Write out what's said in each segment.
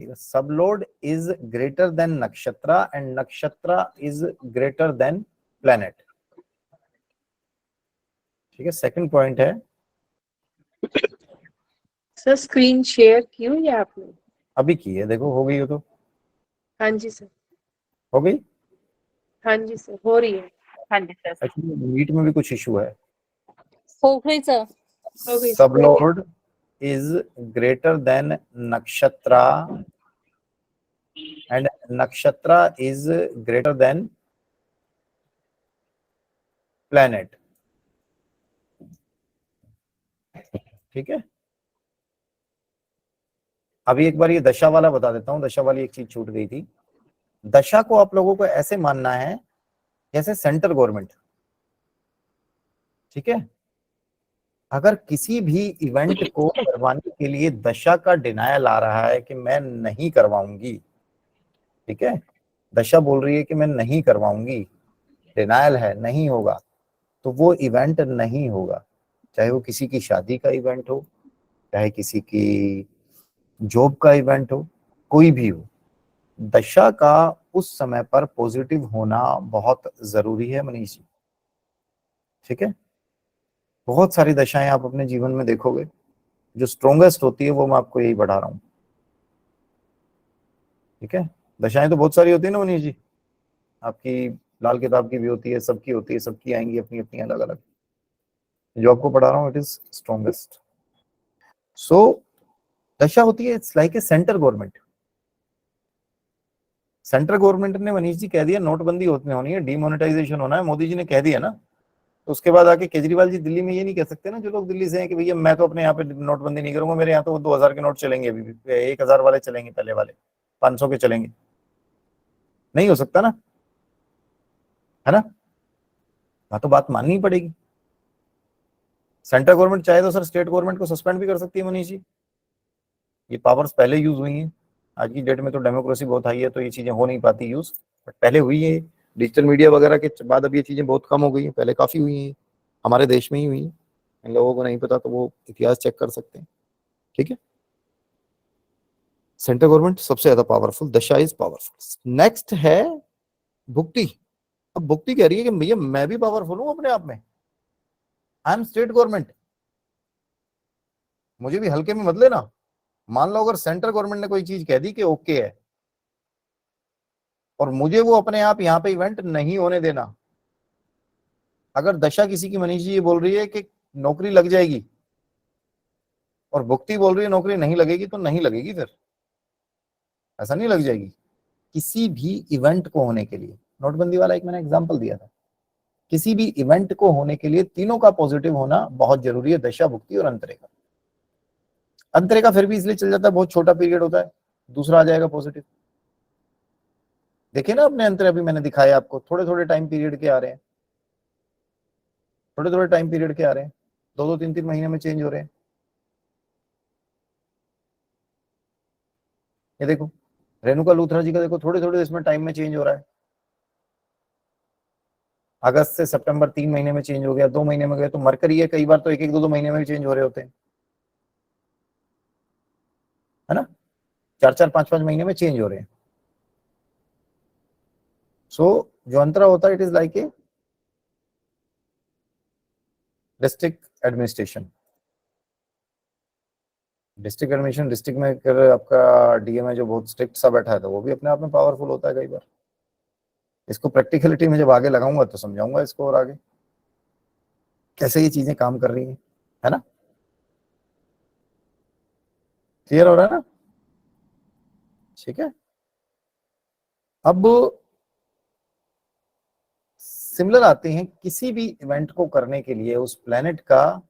सब load is greater than नक्षत्र and नक्षत्र इज ग्रेटर देन प्लेनेट। ठीक है, सेकंड पॉइंट है। सर स्क्रीन शेयर की हुई है आपने? अभी की है, देखो हो गई हो तो। हाँ जी सर। हो गई। हाँ जी सर, हो रही है। हाँ जी सर, एक्चुअली मीट में भी कुछ इशू है। हो गई सर। हो गई सब sir. Load is greater than नक्षत्र एंड नक्षत्र इज ग्रेटर देन प्लेनेट। ठीक है, अभी एक बार ये दशा वाला बता देता हूं। दशा वाली एक चीज छूट गई थी। दशा को आप लोगों को ऐसे मानना है जैसे सेंट्रल गवर्नमेंट। ठीक है, अगर किसी भी इवेंट को करवाने के लिए दशा का डिनायल आ रहा है कि मैं नहीं करवाऊंगी, ठीक है, दशा बोल रही है कि मैं नहीं करवाऊंगी, डिनायल है, नहीं होगा, तो वो इवेंट नहीं होगा। चाहे वो किसी की शादी का इवेंट हो, चाहे किसी की जॉब का इवेंट हो, कोई भी हो, दशा का उस समय पर पॉजिटिव होना बहुत जरूरी है मनीष जी। ठीक है, बहुत सारी दशाएं आप अपने जीवन में देखोगे, जो स्ट्रोंगेस्ट होती है वो मैं आपको यही बढ़ा रहा हूं। ठीक है, दशाएं तो बहुत सारी होती है ना मनीष जी, आपकी लाल किताब की भी होती है, सबकी होती है, सबकी आएंगी अपनी अपनी अलग अलग। जो आपको पढ़ा रहा हूँ इट इज स्ट्रोंगेस्ट। सो दशा होती है, it's like a centre government. Central government ने मनीष जी कह दिया नोटबंदी होनी है, डिमोनेटाइजेशन होना है, मोदी जी ने कह दिया ना, तो उसके बाद आके केजरीवाल जी दिल्ली में ये नहीं कह सकते ना, जो लोग दिल्ली से हैं, कि भैया मैं तो अपने यहाँ पे नोटबंदी नहीं करूंगा, मेरे यहाँ तो 2000 के नोट चलेंगे, अभी भी 1000 वाले चलेंगे, पहले वाले 500 के चलेंगे। नहीं हो सकता ना, है ना, तो बात माननी पड़ेगी। सेंट्रल गवर्नमेंट चाहे तो सर स्टेट गवर्नमेंट को सस्पेंड भी कर सकती है मनीष जी, ये पावर्स पहले यूज हुई हैं। आज की डेट में तो डेमोक्रेसी बहुत हाई है तो ये चीजें हो नहीं पाती यूज, बट पहले हुई है। डिजिटल मीडिया वगैरह के बाद अब ये चीजें बहुत कम हो गई हैं, पहले काफी हुई हैं, हमारे देश में ही हुई हैं। इन लोगों को नहीं पता तो वो इतिहास चेक कर सकते हैं। ठीक है, सेंट्रल गवर्नमेंट सबसे ज्यादा पावरफुल, दशा इज पावरफुल। नेक्स्ट है भुक्ति। अब भुक्ति कह रही है कि भैया मैं भी पावरफुल हूं अपने आप में, आई एम स्टेट गवर्नमेंट, मुझे भी हल्के में मत लेना। मान लो अगर सेंट्रल गवर्नमेंट ने कोई चीज कह दी कि ओके है, और मुझे वो अपने आप यहाँ पे इवेंट नहीं होने देना। अगर दशा किसी की मनीष जी ये बोल रही है कि नौकरी लग जाएगी, और भुक्ति बोल रही है नौकरी नहीं लगेगी, तो नहीं लगेगी, फिर ऐसा नहीं लग जाएगी। किसी भी इवेंट को होने के लिए, नोटबंदी वाला एक मैंने एग्जांपल दिया था, किसी भी इवेंट को होने के लिए तीनों का पॉजिटिव होना बहुत जरूरी है, दशा, भुक्ति और अंतरेखा। अंतरेखा फिर भी इसलिए चल जाता है, बहुत छोटा पीरियड होता है, दूसरा आ जाएगा पॉजिटिव। देखिए ना अपने अंतर, अभी मैंने दिखाया आपको, थोड़े थोड़े टाइम पीरियड के आ रहे हैं, थोड़े थोड़े टाइम पीरियड के आ रहे हैं, 2-2 3-3 महीने में चेंज हो रहे हैं। ये देखो रेणुका लूथरा जी का, देखो थोड़े थोड़े इसमें टाइम में चेंज हो रहा है। अगस्त से सितंबर 3 महीने में चेंज हो गया, 2 महीने में गए, तो मरकरी है, कई बार तो 1-1 2-2 महीने में भी चेंज हो रहे होते हैं, है ना, 4-4 5-5 महीने में चेंज हो रहे हैं। सो जो अंतरा होता है it is like a district administration. District administration, district में अगर आपका डीएम है जो बहुत स्ट्रिक्ट सा बैठा है, तो वो भी अपने आप में पावरफुल होता है कई बार। इसको प्रैक्टिकलिटी में जब आगे लगाऊंगा तो समझाऊंगा इसको, और आगे कैसे ये चीजें काम कर रही हैं, है ना, क्लियर हो रहा है ना। ठीक है, अब सिमिलर आते हैं, किसी भी इवेंट को करने के लिए उस प्लेनेट का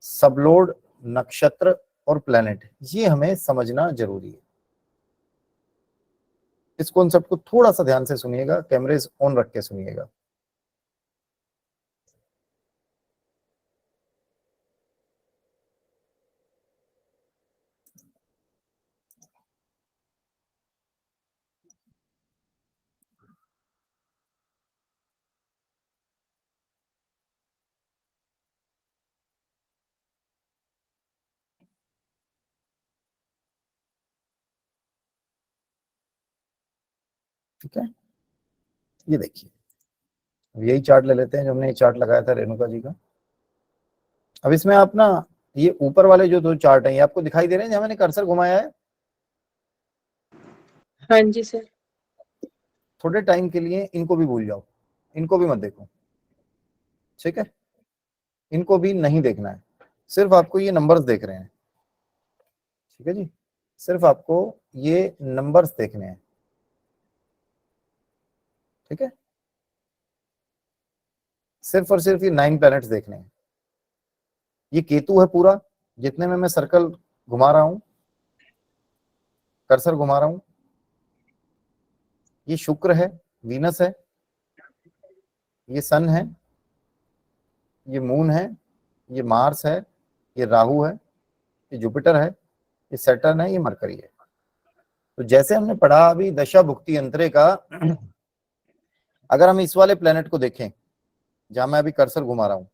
सबलोड, नक्षत्र और प्लेनेट, ये हमें समझना जरूरी है। इस कॉन्सेप्ट को थोड़ा सा ध्यान से सुनिएगा, कैमरेज ऑन रख के सुनिएगा। ठीक है, ये देखिए, अब यही चार्ट ले लेते हैं जो हमने ये चार्ट लगाया था रेणुका जी का। अब इसमें आप ना ये ऊपर वाले जो दो चार्ट हैं ये आपको दिखाई दे रहे हैं जहां मैंने कर्सर घुमाया है? हाँ जी सर। थोड़े टाइम के लिए इनको भी भूल जाओ, इनको भी मत देखो, ठीक है, इनको भी नहीं देखना है, सिर्फ आपको ये नंबर्स देख रहे हैं, ठीक है जी, सिर्फ आपको ये नंबर्स देखने हैं, ठीक है, सिर्फ और सिर्फ ये 9 प्लैनेट्स देखने हैं। ये केतु है पूरा, जितने में मैं सर्कल घुमा रहा हूं, कर्सर घुमा रहा हूं, ये शुक्र है, वीनस है, ये सन है, ये मून है, ये मार्स है, ये राहु है, ये जुपिटर है, ये सैटर्न है, ये मरकरी है। तो जैसे हमने पढ़ा अभी दशा भुक्ति अंतरे का, अगर हम इस वाले प्लेनेट को देखें जहां मैं अभी कर्सर घुमा रहा हूं,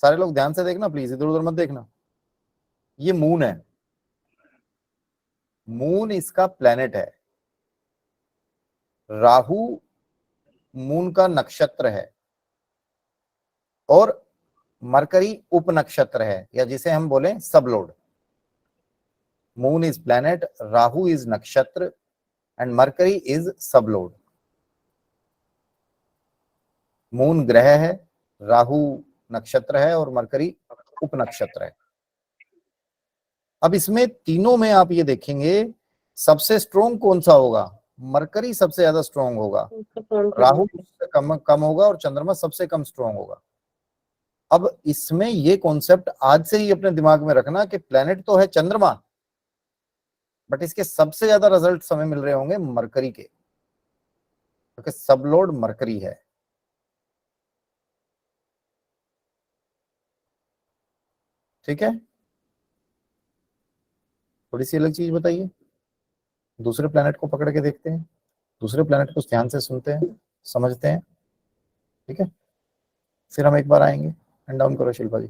सारे लोग ध्यान से देखना प्लीज, इधर उधर मत देखना, ये मून है, मून इसका प्लेनेट है, राहु मून का नक्षत्र है, और मरकरी उप नक्षत्र है, या जिसे हम बोले sublord. Moon is planet, Rahu is nakshatra and Mercury is sublord. Moon ग्रह है, राहु नक्षत्र है और मरकरी उप नक्षत्र है। अब इसमें तीनों में आप ये देखेंगे सबसे स्ट्रोंग कौन सा होगा? मरकरी सबसे ज्यादा स्ट्रोंग होगा, राहु सबसे कम होगा और चंद्रमा सबसे कम स्ट्रोंग होगा। अब इसमें ये कॉन्सेप्ट आज से ही अपने दिमाग में रखना कि प्लेनेट तो है चंद्रमा, बट इसके सबसे ज्यादा रिजल्ट हमें मिल रहे होंगे मरकरी के, क्योंकि सबलोड मरकरी है। ठीक है, थोड़ी सी अलग चीज बताइए, दूसरे प्लेनेट को पकड़ के देखते हैं, दूसरे प्लेनेट को ध्यान से सुनते हैं, समझते हैं, ठीक है, फिर हम एक बार आएंगे। हैंड डाउन करो शिल्पा जी,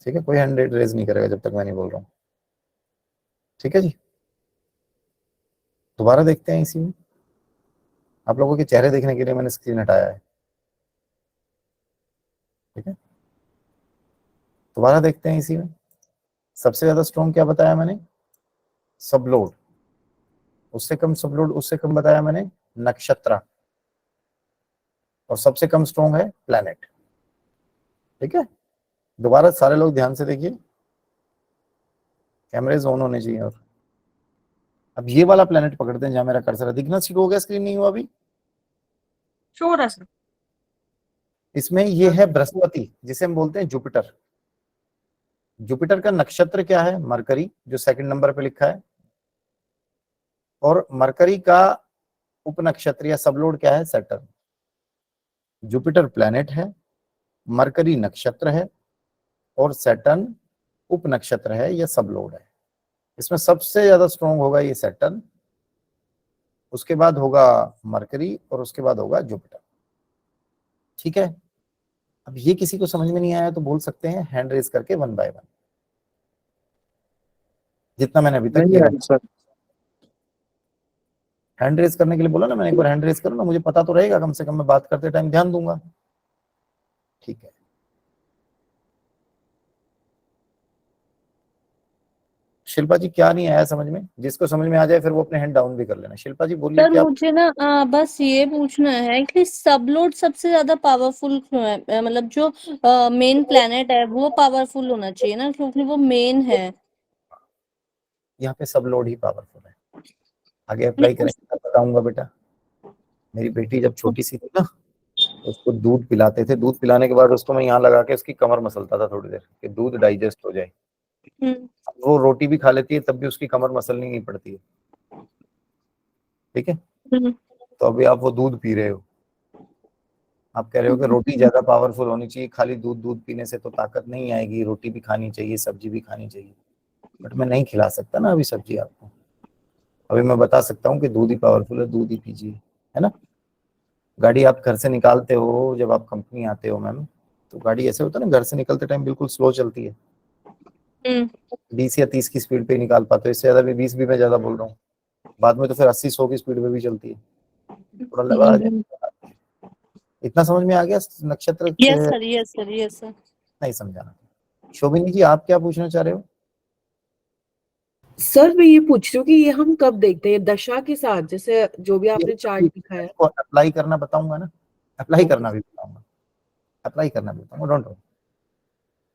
ठीक है, कोई हैंड रेज नहीं करेगा जब तक मैं नहीं बोल रहा हूँ, ठीक है जी। दोबारा देखते हैं, इसी में आप लोगों के चेहरे देखने के लिए मैंने स्क्रीन हटाया है, ठीक है, दोबारा देखते हैं इसी में। सबसे ज्यादा स्ट्रॉन्ग क्या बताया मैंने? सबलोड। उससे कम सबलोड, उससे कम बताया मैंने नक्षत्र, और सबसे कम स्ट्रॉन्ग है प्लैनेट। ठीक है, दोबारा सारे लोग ध्यान से देखिए, कैमरेज ऑन होने चाहिए। और अब ये वाला प्लैनेट पकड़ते हैं जहां मेरा कर्सर है, दिखना शुरू हो गया? स्क्रीन नहीं हुआ अभी? शो रहा सर। इसमें ये है बृहस्पति, जिसे हम बोलते हैं जुपिटर। जुपिटर का नक्षत्र क्या है? मरकरी, जो सेकंड नंबर पे लिखा है, और मरकरी का उपनक्षत्र या सबलोड क्या है? सैटर्न। जुपिटर प्लैनेट है, मरकरी नक्षत्र है, और सैटर्न उपनक्षत्र है या सबलोड है। इसमें सबसे ज्यादा स्ट्रॉन्ग होगा ये सैटर्न, उसके बाद होगा मरकरी, और उसके बाद होगा जुपिटर। ठीक है, अब ये किसी को समझ में नहीं आया तो बोल सकते हैं हैंड रेज करके 1 बाय 1, जितना मैंने अभी तक किया। हैंड रेज करने के लिए बोला ना मैंने, एक बार हैंड रेज करो ना, मुझे पता तो रहेगा, कम से कम मैं बात करते टाइम ध्यान दूंगा। ठीक है, शिल्पा जी क्या नहीं आया समझ में? जिसको समझ में आ जाए फिर वो अपने हैंड डाउन भी कर लेना। शिल्पा जी बोलिए सर क्या। मुझे ना बस ये पूछना है कि सबलोड सबसे ज्यादा पावरफुल क्यों है? मतलब जो मेन प्लेनेट है वो पावरफुल होना चाहिए ना, क्योंकि वो मेन है। यहाँ पे सब लोड ही पावरफुल है, आगे अप्लाई नहीं, करेंगे तब बताऊंगा बेटा। मेरी बेटी जब छोटी सी थी ना, तो उसको दूध पिलाते थे, दूध पिलाने के बाद उसको मैं यहाँ लगा के उसकी कमर मसलता था थोड़ी देर, कि दूध डाइजेस्ट हो जाए। वो रोटी भी खा लेती है तब भी उसकी कमर मसलनी नहीं पड़ती है, ठीक है। तो अभी आप वो दूध पी रहे हो, आप कह रहे हो कि रोटी ज्यादा पावरफुल होनी चाहिए, खाली दूध दूध पीने से तो ताकत नहीं आएगी, रोटी भी खानी चाहिए, सब्जी भी खानी चाहिए। बट मैं नहीं खिला सकता ना अभी सब्जी आपको, अभी मैं बता सकता हूँ कि दूध ही पावरफुल है, दूध ही पीजिए, है ना। गाड़ी आप घर से निकालते हो, जब आप कंपनी आते हो मैम, तो गाड़ी ऐसे होता है ना, घर से निकलते टाइम बिल्कुल स्लो चलती है, 20 या 30 की स्पीड पे निकाल पाते हो, इससे ज्यादा भी 20 भी मैं ज्यादा बोल रहा हूँ, बाद में तो फिर 80-100 की स्पीड में भी चलती है, थोड़ा लगा जाए। इतना समझ में आ गया नक्षत्र यस से? Sir, yes sir, yes sir. नहीं समझाना। शोभिनी जी आप क्या पूछना चाह रहे हो? सर मैं ये पूछ रही हूँ कि ये हम कब देखते हैं दशा के साथ, जैसे जो भी आपने चार्ट दिखाया है? इसको अप्लाई करना बताऊंगा ना, अप्लाई करना भी बताऊंगा, अप्लाई करना भी बताऊंगा, डोंट वरी।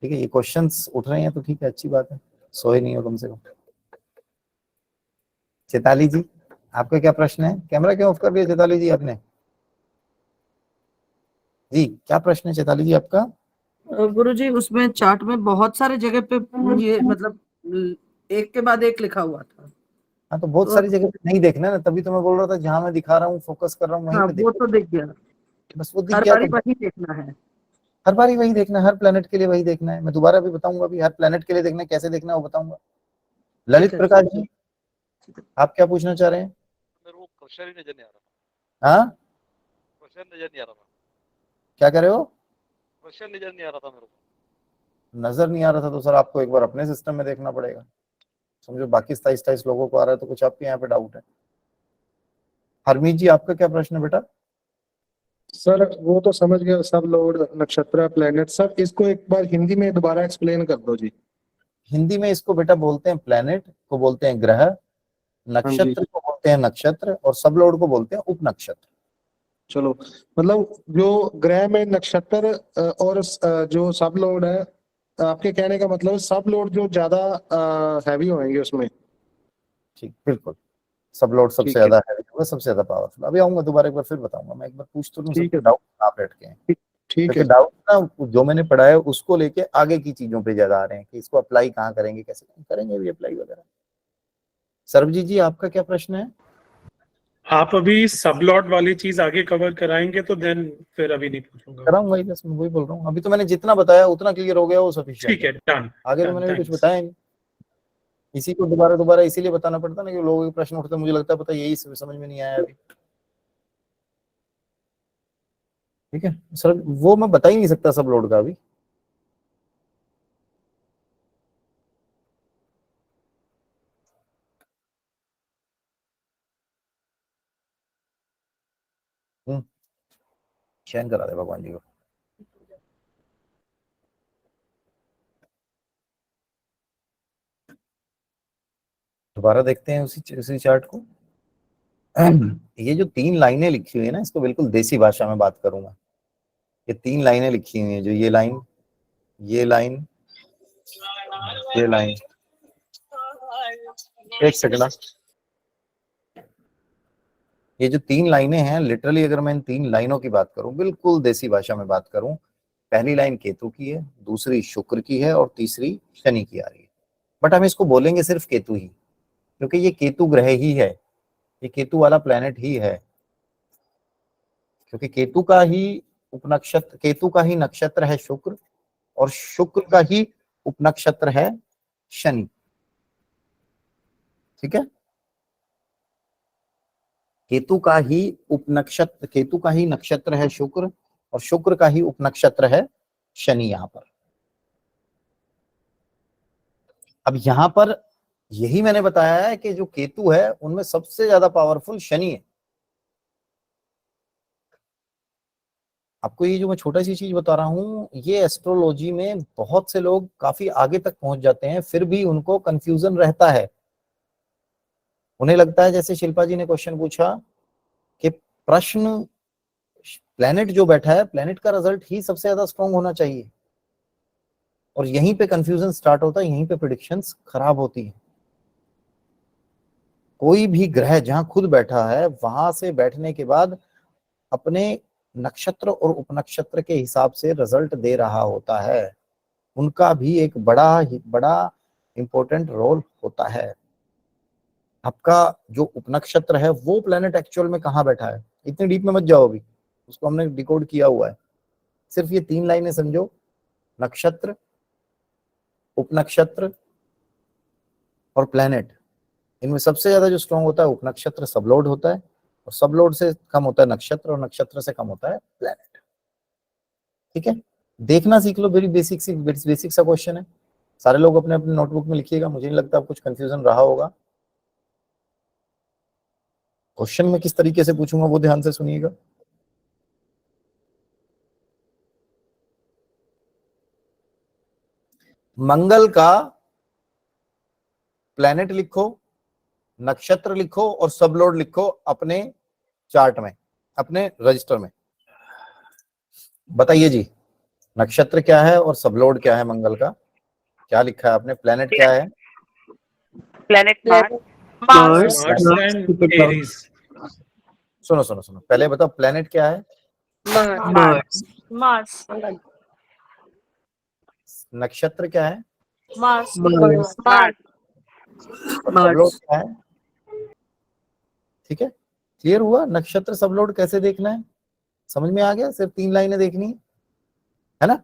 ठीक है, ये क्वेश्चंस उठ रहे हैं तो ठीक है, अच्छी बात है, सोए नहीं हो कम से कम। चेताली जी आपका क्या प्रश्न है? कैमरा क्यों ऑफ कर दिया चेताली जी आपने? जी क्या प्रश्न है चेताली जी आपका? गुरुजी उसमें चार्ट में बहुत सारे जगह पे ये मतलब एक के बाद एक लिखा हुआ था। हाँ तो बहुत सारी जगह पे नहीं देखना ना, तभी तो मैं बोल रहा था जहां मैं दिखा रहा हूँ, फोकस कर रहा हूँ वहीं हाँ पे वो देखो। तो दिख गया, बस वो दिख हर गया बारी तो वही देखना है। हर बारी वही देखना है, हर प्लेनेट के लिए वही देखना है। मैं दोबारा भी बताऊंगा, भी हर प्लेनेट के लिए देखना है, कैसे देखना है वो बताऊंगा। ललित है। प्रकाश जी आप क्या पूछना चाह रहे हैं? मेरे को क्वेश्चन ही नजर नहीं आ रहा, हाँ क्वेश्चन नजर नहीं आ रहा था, क्या कर रहे हो? क्वेश्चन नजर नहीं आ रहा था मेरे को। नजर नहीं आ रहा था तो सर आपको एक बार अपने सिस्टम में देखना पड़ेगा। समझो बाकी 27 लोगों को आ रहा है तो कुछ आपके यहाँ पे डाउट है। हरमीत जी आपका क्या प्रश्न है बेटा? सर वो तो समझ गया, सब लोड नक्षत्र प्लेनेट, सर इसको एक बार हिंदी में दोबारा एक्सप्लेन कर दो जी। हिंदी में इसको बेटा बोलते हैं प्लेनेट को बोलते हैं ग्रह, नक्षत्र को बोलते हैं नक्षत्र, और सब लोड को बोलते हैं उपनक्षत्र। चलो, मतलब जो ग्रह में नक्षत्र और जो सब लोड है, आपके कहने का मतलब सब लोड जो ज्यादा हैवी होंगे उसमें। ठीक बिल्कुल, सब लोड सबसे ठीक है, ज्यादा हैवी होगा, सबसे ज्यादा पावरफुल। अभी आऊंगा दोबारा एक बार फिर बताऊंगा, मैं एक बार पूछ तो लूं, ठीक सबके है, डाउट आप बैठ के हैं, ठीक क्योंकि है। डाउट ना जो मैंने पढ़ा है उसको लेके आगे की चीजों पे ज्यादा आ रहे हैं कि इसको अप्लाई कहाँ करेंगे, कैसे करेंगे भी अप्लाई वगैरह। सरबजीत जी आपका क्या प्रश्न है? आप अभी सबलॉट वाली चीज आगे कवर कराएंगे तो देन फिर अभी नहीं पूछूंगा। कराऊंगा ही, बस मैं वही बोल रहा हूँ, अभी तो मैंने जितना बताया उतना क्लियर हो गया, वो सफिशिएंट ठीक है, डन। आगे तो मैंने भी कुछ बताया नहीं। इसी को दोबारा दोबारा इसीलिए बताना पड़ता ना कि लोगों के प्रश्न उठते, मुझे लगता है पता यही समझ में नहीं आया अभी। ठीक है सर, वो मैं बता ही नहीं सकता सब लोड का अभी। चैन करा दे भगवान जी को। दोबारा देखते हैं उसी चार्ट को। ये जो 3 लाइनें लिखी हुई है ना, इसको बिल्कुल देसी भाषा में बात करूंगा। ये 3 लाइनें लिखी हुई हैं, जो ये लाइन, ये लाइन, ये लाइन, एक सेकंड। ये जो 3 लाइनें हैं, लिटरली अगर मैं इन 3 लाइनों की बात करूं, बिल्कुल देसी भाषा में बात करूं, पहली लाइन केतु की है, दूसरी शुक्र की है, और तीसरी शनि की आ रही है। बट हम इसको बोलेंगे सिर्फ केतु ही, क्योंकि ये केतु ग्रह ही है, ये केतु वाला प्लेनेट ही है, क्योंकि केतु का ही उपनक्षत्र, केतु का ही नक्षत्र है शुक्र, और शुक्र का ही उपनक्षत्र है शनि। ठीक है, केतु का ही उपनक्षत्र, केतु का ही नक्षत्र है शुक्र, और शुक्र का ही उपनक्षत्र है शनि यहां पर। अब यहां पर यही मैंने बताया है कि जो केतु है उनमें सबसे ज्यादा पावरफुल शनि है। आपको ये जो मैं छोटा सी चीज बता रहा हूं, ये एस्ट्रोलॉजी में बहुत से लोग काफी आगे तक पहुंच जाते हैं, फिर भी उनको कंफ्यूजन रहता है। उन्हें लगता है, जैसे शिल्पा जी ने क्वेश्चन पूछा कि प्रश्न, प्लेनेट जो बैठा है, प्लेनेट का रिजल्ट ही सबसे ज्यादा स्ट्रांग होना चाहिए, और यहीं पे कंफ्यूजन स्टार्ट होता है, यहीं पे प्रेडिक्शंस खराब होती है। कोई भी ग्रह जहां खुद बैठा है, वहां से बैठने के बाद अपने नक्षत्र और उपनक्षत्र के हिसाब से रिजल्ट दे रहा होता है, उनका भी एक बड़ा इंपॉर्टेंट रोल होता है। आपका जो उपनक्षत्र है वो प्लेनेट एक्चुअल में कहाँ बैठा है, इतनी डीप में मत जाओ अभी, उसको हमने डिकोड किया हुआ है। सिर्फ ये 3 लाइनें समझो, नक्षत्र, उपनक्षत्र और प्लेनेट, इनमें सबसे ज्यादा जो स्ट्रांग होता है उपनक्षत्र, सबलोड होता है, और सबलोड से कम होता है नक्षत्र, और नक्षत्र से कम होता है प्लेनेट। ठीक है, देखना सीख लो, वेरी बेसिक सा क्वेश्चन है। सारे लोग अपने अपने नोटबुक में लिखिएगा, मुझे नहीं लगता कुछ कंफ्यूजन रहा होगा। क्वेश्चन में किस तरीके से पूछूंगा वो ध्यान से सुनिएगा। मंगल का प्लैनेट लिखो, नक्षत्र लिखो और सबलोड लिखो अपने चार्ट में, अपने रजिस्टर में। बताइए जी, नक्षत्र क्या है और सबलोड क्या है मंगल का? क्या लिखा है आपने? प्लैनेट क्या है? planet Planet Mars. Mars and Aries. सुनो सुनो सुनो, पहले बताओ प्लैनेट क्या है, Mars. Mars. नक्षत्र क्या है, Mars. Mars. Mars. और सबलोड क्या है? ठीक है, क्लियर हुआ? नक्षत्र सबलोड कैसे देखना है समझ में आ गया? सिर्फ 3 लाइनें देखनी है ना?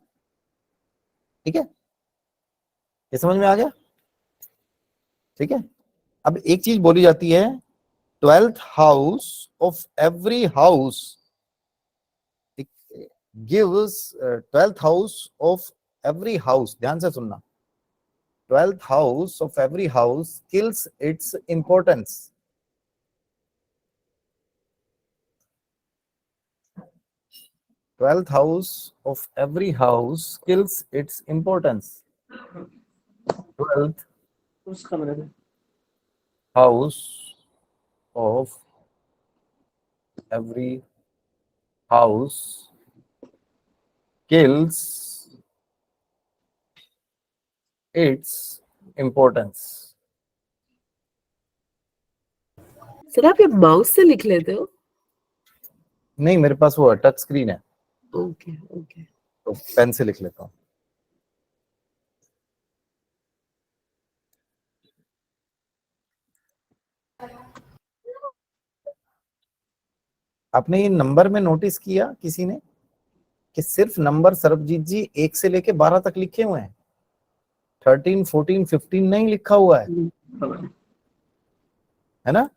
ठीक है, ये समझ में आ गया? ठीक है, अब एक चीज बोली जाती है, 12th house of every house gives 12th house of every house, ध्यान से सुनना, 12th house of every house kills its importance. 12th house of every house kills its importance. 12th house of every house kills its importance. Sir आप ये mouse से लिख लेते हो? नहीं, मेरे पास वो टच स्क्रीन है ओके ओके। तो पेन से लिख लेता हूँ। आपने ये नंबर में नोटिस किया किसी ने कि सिर्फ नंबर सरबजीत जी 1 से लेके 12 तक लिखे हुए हैं, 13, 14, 15 नहीं लिखा हुआ है ना?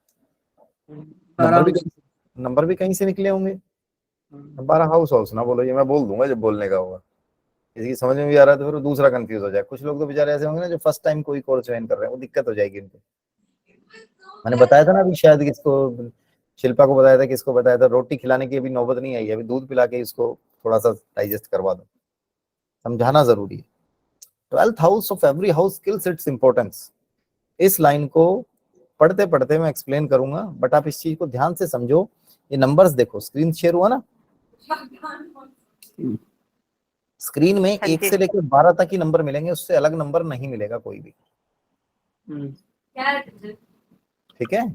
नंबर भी कहीं से निकले होंगे। 12 हाउस ना बोलो, ये मैं बोल दूंगा जब बोलने का होगा। किसी की समझ में भी आ रहा है तो फिर वो दूसरा कंफ्यूज हो जाए। कुछ लोग तो बेचारे ऐसे होंगे ना जो फर्स्ट टाइम कोई कोर्स ज्वाइन कर रहे हैं, वो दिक्कत हो जाएगी उनको। मैंने बताया था ना अभी, शायद किसको, शिल्पा को बताया था, किसको बताया था, रोटी खिलाने की अभी नौबत नहीं आई है, अभी दूध पिला के इसको थोड़ा सा डाइजेस्ट करवा दो। समझाना जरूरी है। 12th house of every house kills its importance. इस लाइन को पढ़ते पढ़ते मैं एक्सप्लेन करूंगा, बट आप इस चीज को ध्यान से समझो। ये नंबर्स देखो, स्क्रीन शेयर हुआ ना? स्क्रीन में 1 से लेकर 12 तक ही नंबर मिलेंगे, उससे अलग नंबर नहीं मिलेगा कोई भी। ठीक है,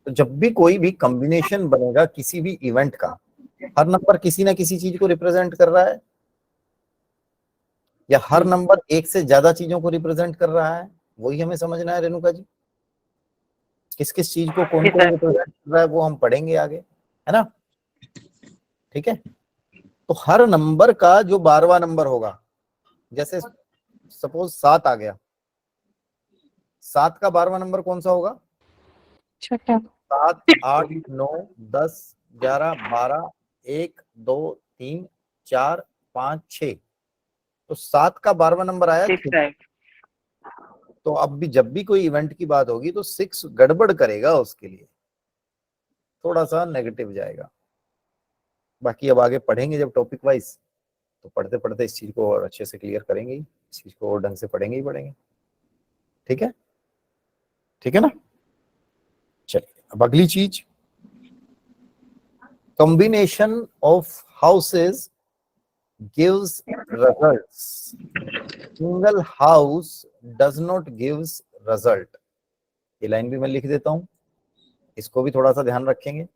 तो जब भी कोई भी कॉम्बिनेशन बनेगा किसी भी इवेंट का, हर नंबर किसी ना किसी चीज को रिप्रेजेंट कर रहा है, या हर नंबर एक से ज्यादा चीजों को रिप्रेजेंट कर रहा है, वही हमें समझना है रेणुका जी। किस किस चीज को कौन कौन रिप्रेजेंट कर रहा है वो हम पढ़ेंगे आगे, है ना? ठीक है, तो हर नंबर का जो 12वां नंबर होगा, जैसे सपोज 7 आ गया, 7 का 12वां नंबर कौन सा होगा? छठा। 7, 8, 9, 10, 11, 12, 1, 2, 3, 4, 5, 6। तो 7 का 12वां नंबर आया 6। तो अब भी जब भी कोई इवेंट की बात होगी तो 6 गड़बड़ करेगा, उसके लिए थोड़ा सा नेगेटिव जाएगा। बाकी अब आगे पढ़ेंगे जब टॉपिक वाइज, तो पढ़ते पढ़ते इस चीज को और अच्छे से क्लियर करेंगे ही, इस चीज को और ढंग से पढ़ेंगे ही पढ़ेंगे। ठीक है, ठीक है ना? चलिए अब अगली चीज, combination of houses gives results, single house does not gives result। ये लाइन भी मैं लिख देता हूं, इसको भी थोड़ा सा ध्यान रखेंगे।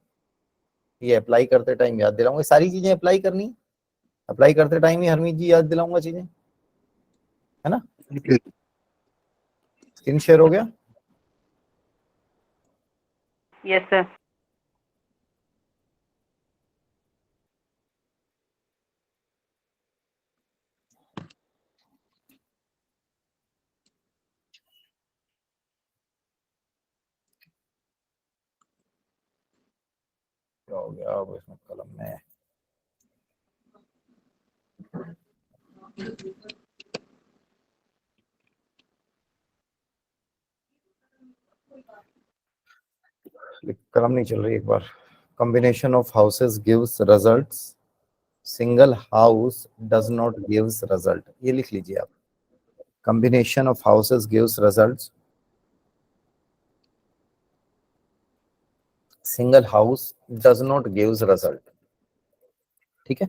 ये अप्लाई करते टाइम याद दिलाऊंगा, सारी चीजें अप्लाई करनी, अप्लाई करते टाइम ही हरमीत जी याद दिलाऊंगा चीजें, है ना? स्क्रीन शेयर हो गया? Yes, sir. क्या हो गया अब इसमें कलम में? कलम नहीं चल रही एक बार। Combination of houses gives results, single house does not gives result. ये लिख लीजिए आप। Combination of houses gives results, single house does not gives result. ठीक है,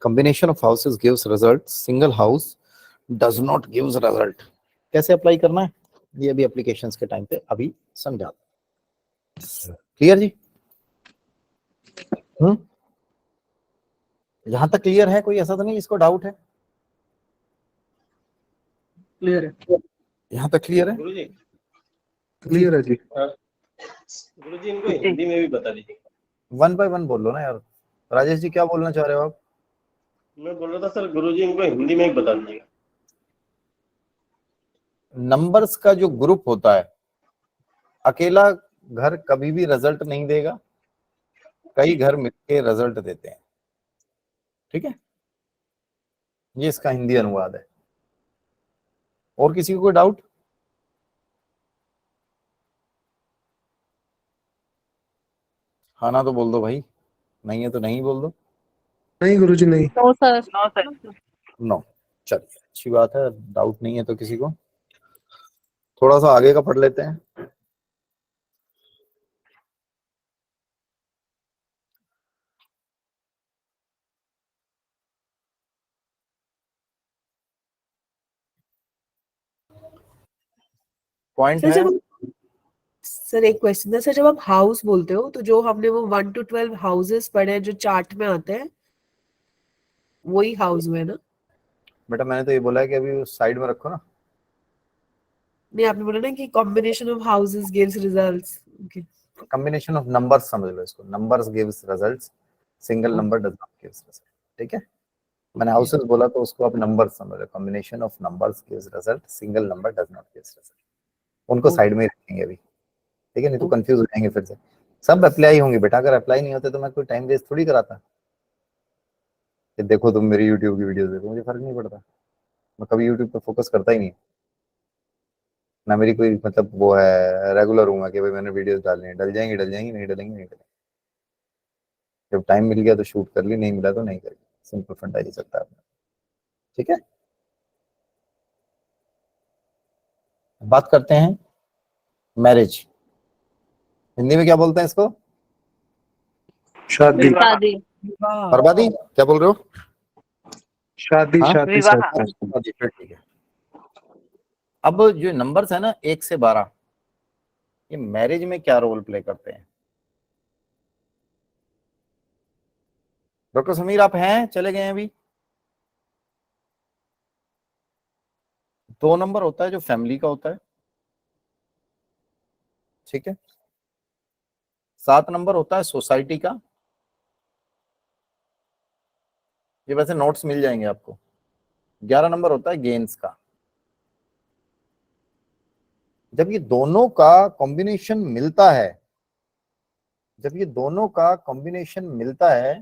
combination of houses gives result, single house does not gives result. कैसे apply करना है ये अभी एप्लीकेशंस के टाइम पे अभी समझा। क्लियर जी? यहां तक क्लियर है? कोई ऐसा तो नहीं इसको डाउट है? क्लियर है। यहां तक क्लियर है? गुरुजी क्लियर है जी। गुरुजी इनको हिंदी में भी बता दीजिए। वन बाय वन बोल लो ना यार। राजेश जी क्या बोलना चाह रहे हो आप? मैं बोल रहा था सर गुरुजी इनको हिंदी में भी बता दीजिएगा। नंबर्स का जो ग्रुप होता है, अकेला घर कभी भी रिजल्ट नहीं देगा, कई घर मिलके रिजल्ट देते हैं। ठीक है, ये इसका हिंदी अनुवाद है। और किसी को कोई डाउट? हाँ ना तो बोल दो भाई, नहीं है तो नहीं बोल दो। नहीं गुरुजी नहीं। No sir. नो, चलिए अच्छी बात है। डाउट नहीं है तो किसी को। थोड़ा सा आगे का पढ़ लेते हैं। पॉइंट सर है। सर एक क्वेश्चन है सर, जब आप हाउस बोलते हो तो जो हमने वो 1 to 12 हाउसेस पढ़े हैं जो चार्ट में आते हैं, वही हाउस में ना? बेटा मैंने तो ये बोला है कि अभी साइड में रखो ना। नहीं, आपने बोला ना कि combination of houses gives results. Okay. Combination of numbers समझ लो इसको। Numbers gives results, single number does not gives result. ठीक है, मैंने हाउसेस बोला तो उसको आप नंबर्स समझ लो। Combination of numbers gives result, single number does not gives result. उनको साइड में ही रखेंगे अभी। ठीक है, नहीं तो कंफ्यूज हो जाएंगे फिर से। सब अप्लाई होंगे बेटा, अगर अप्लाई नहीं होते तो मैं कोई टाइम वेस्ट थोड़ी कराता कि देखो तुम मेरी यूट्यूब की वीडियोस देखो। मुझे फर्क नहीं पड़ता, मैं कभी यूट्यूब पे फोकस करता ही नहीं। ना मेरी कोई मतलब वो है रेगुलर हूँ मैं कि भाई मैंने वीडियोस डालनी है, डल जाएंगी नहीं डलेंगी नहीं डलेंगी। जब टाइम मिल गया तो शूट कर ली, नहीं मिला तो नहीं करी। सिंपल फंडा ही चलता है। ठीक है, बात करते हैं मैरिज। हिंदी में क्या बोलते हैं इसको? शादी। शादी। बर्बादी क्या बोल रहे हो? शादी हाँ? शादी विवाह। शादी। ठीक है। अब जो नंबर्स है ना 1 से 12, ये मैरिज में क्या रोल प्ले करते हैं? डॉक्टर समीर आप हैं? चले गए हैं अभी? 2 नंबर होता है जो फैमिली का होता है। ठीक है, 7 नंबर होता है सोसाइटी का। ये वैसे नोट्स मिल जाएंगे आपको। 11 नंबर होता है गेन्स का। जब ये दोनों का कॉम्बिनेशन मिलता है, जब ये दोनों का कॉम्बिनेशन मिलता है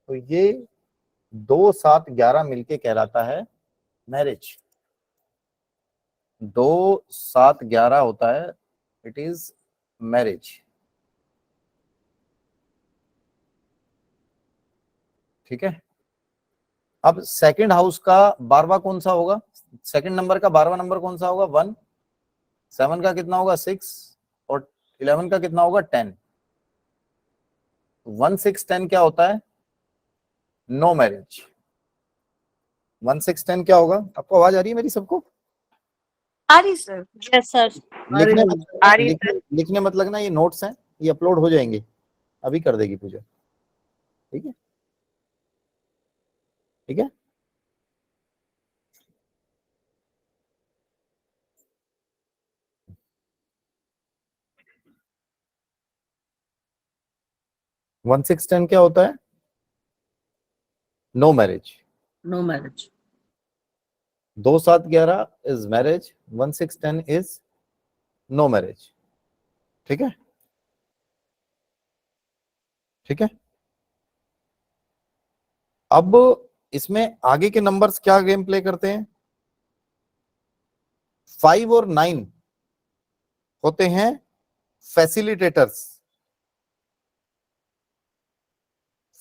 तो ये 2 7 11 मिलके कहलाता है मैरिज। 2 7 11 होता है, इट इज मैरिज। ठीक है, अब सेकंड हाउस का 12वां कौन सा होगा? सेकंड नंबर का 12वां नंबर कौन सा होगा? 1। 7 का कितना होगा? 6। और 11 का कितना होगा? 10। 1 6 10 क्या होता है? No marriage. 1 6 10 क्या होगा? आपको आवाज आ रही है मेरी सबको? आ रही सर। Yes sir. आ रही है लिखने मत लगना, ये नोट्स हैं, ये अपलोड हो जाएंगे, अभी कर देगी पूजा। ठीक है, ठीक है। वन 6 10 क्या होता है? No marriage. No marriage. 2 7 11 is marriage, 1 6 10 is no marriage. ठीक है, ठीक है। अब इसमें आगे के नंबर्स क्या गेम प्ले करते हैं? 5 और 9 होते हैं फैसिलिटेटर्स।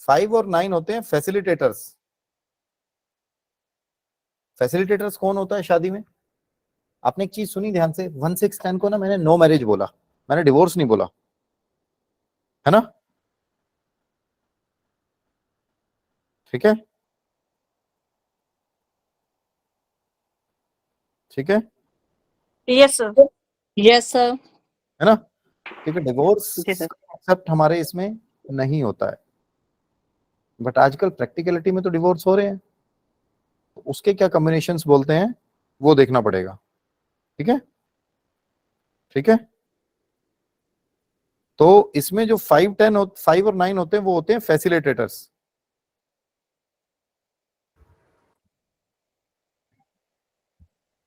5 और 9 होते हैं फैसिलिटेटर्स। फैसिलिटेटर्स कौन होता है शादी में? आपने एक चीज सुनी ध्यान से, 1 6 10 को ना मैंने नो मैरिज बोला, मैंने डिवोर्स नहीं बोला, है ना? ठीक है, ठीक है, Yes, sir. Yes sir. है ना? क्योंकि डिवोर्स जी सर। कॉन्सेप्ट हमारे इसमें नहीं होता है, बट आजकल प्रैक्टिकलिटी में तो डिवोर्स हो रहे हैं, तो उसके क्या कॉम्बिनेशंस बोलते हैं वो देखना पड़ेगा। ठीक है, ठीक है। तो इसमें जो 5 और 9 होते हैं वो होते हैं फैसिलिटेटर्स।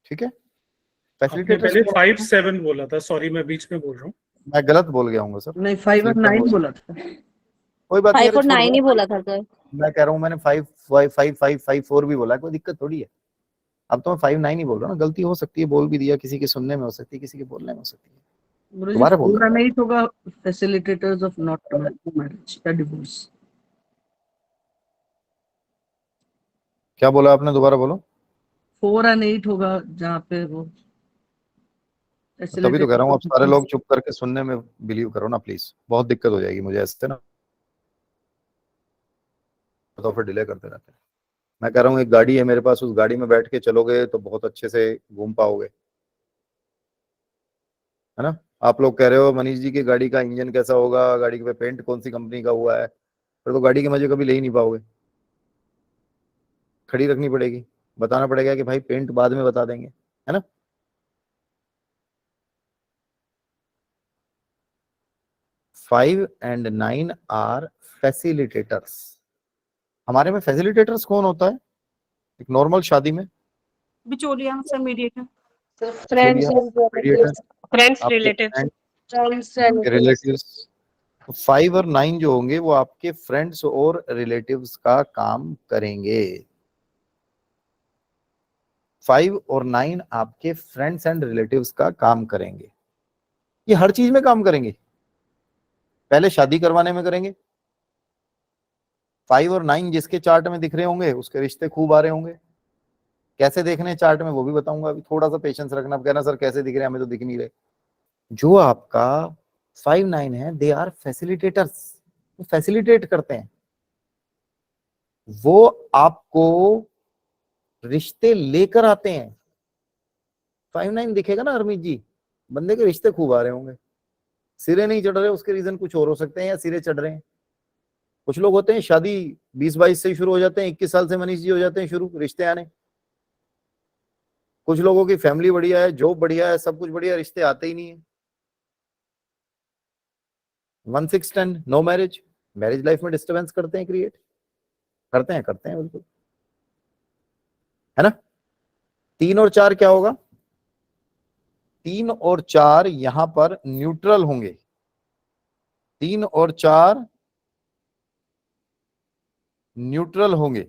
ठीक है, आपने फैसिलिटेटर्स पहले 5 7 बोला था, सॉरी मैं बीच में बोल रहा हूँ। मैं गलत बोल गया हूँ सर, नहीं 5 और 9 बोला था। कोई बात नहीं, 5 और छोड़ 9 दो। ही बोला था सर। मैं कह रहा हूँ मैंने 5 5 5 5 4 भी बोला है, कोई दिक्कत थोड़ी है। अब तो मैं 5 9 ही बोल रहा हूँ ना, गलती हो सकती है, बोल भी दिया, किसी के सुनने में हो सकती है, किसी के बोलने में हो सकती है। गुरुजी दोबारा बोल पूरा नहीं होगा फैसिलिटेटर्स ऑफ नॉट मैरिज या डिवोर्स। क्या बोला आपने, दोबारा बोलो। 4 और 8 होगा जहाँ पे वो तभी तो कह रहा हूँ, आप सारे facilitator- लोग चुप करके सुनने में बिलीव करो ना प्लीज, बहुत दिक्कत हो जाएगी मुझे ऐसे ना, तो फिर डिले करते रहते हैं। मैं कह रहा हूँ एक गाड़ी है मेरे पास, उस गाड़ी में बैठ के चलोगे तो बहुत अच्छे से घूम पाओगे, है ना? आप लोग कह रहे हो मनीष जी की गाड़ी का इंजन कैसा होगा, गाड़ी पे पेंट कौन सी कंपनी का हुआ है, फिर तो गाड़ी के मजे कभी ले ही नहीं पाओगे। खड़ी रखनी पड़ेगी, बताना पड़ेगा कि भाई पेंट बाद में बता देंगे, है ना? Five and 9 are facilitators. हमारे में फैसिलिटेटर्स कौन होता है एक नॉर्मल शादी में? बिचौलिया sir, mediator, friends mediator, friends, आपके रिलेटिव्स। रिलेटिव्स। 5 और 9 जो होंगे वो आपके फ्रेंड्स और रिलेटिव्स का काम करेंगे। 5 और 9 आपके फ्रेंड्स एंड रिलेटिव्स का काम करेंगे। ये हर चीज में काम करेंगे, पहले शादी करवाने में करेंगे। 5 और 9 जिसके चार्ट में दिख रहे होंगे उसके रिश्ते खूब आ रहे होंगे। कैसे देखने चार्ट में वो भी बताऊंगा, अभी थोड़ा सा पेशेंस रखना। आप कहना सर कैसे दिख रहे हैं, हमें तो दिख नहीं रहे। जो आपका 5 9 है दे आर फैसिलिटेटर्स, वो फैसिलिटेट करते हैं, वो आपको रिश्ते लेकर आते हैं। 5 9 दिखेगा ना हरमीत जी, बंदे के रिश्ते खूब आ रहे होंगे, सिरे नहीं चढ़ रहे, उसके रीजन कुछ और हो सकते हैं या सिरे चढ़ रहे हैं। कुछ लोग होते हैं शादी 20 22 से शुरू हो जाते हैं, 21 साल से मनीष जी हो जाते हैं शुरू रिश्ते आने। कुछ लोगों की फैमिली बढ़िया है, जॉब बढ़िया है, सब कुछ बढ़िया, रिश्ते आते ही नहीं है। 1 6 10 नो मैरिज, मैरिज लाइफ में डिस्टर्बेंस करते हैं, क्रिएट करते हैं बिल्कुल, है ना? 3 और 4 क्या होगा? 3 और 4 यहां पर न्यूट्रल होंगे। 3 और 4 न्यूट्रल होंगे।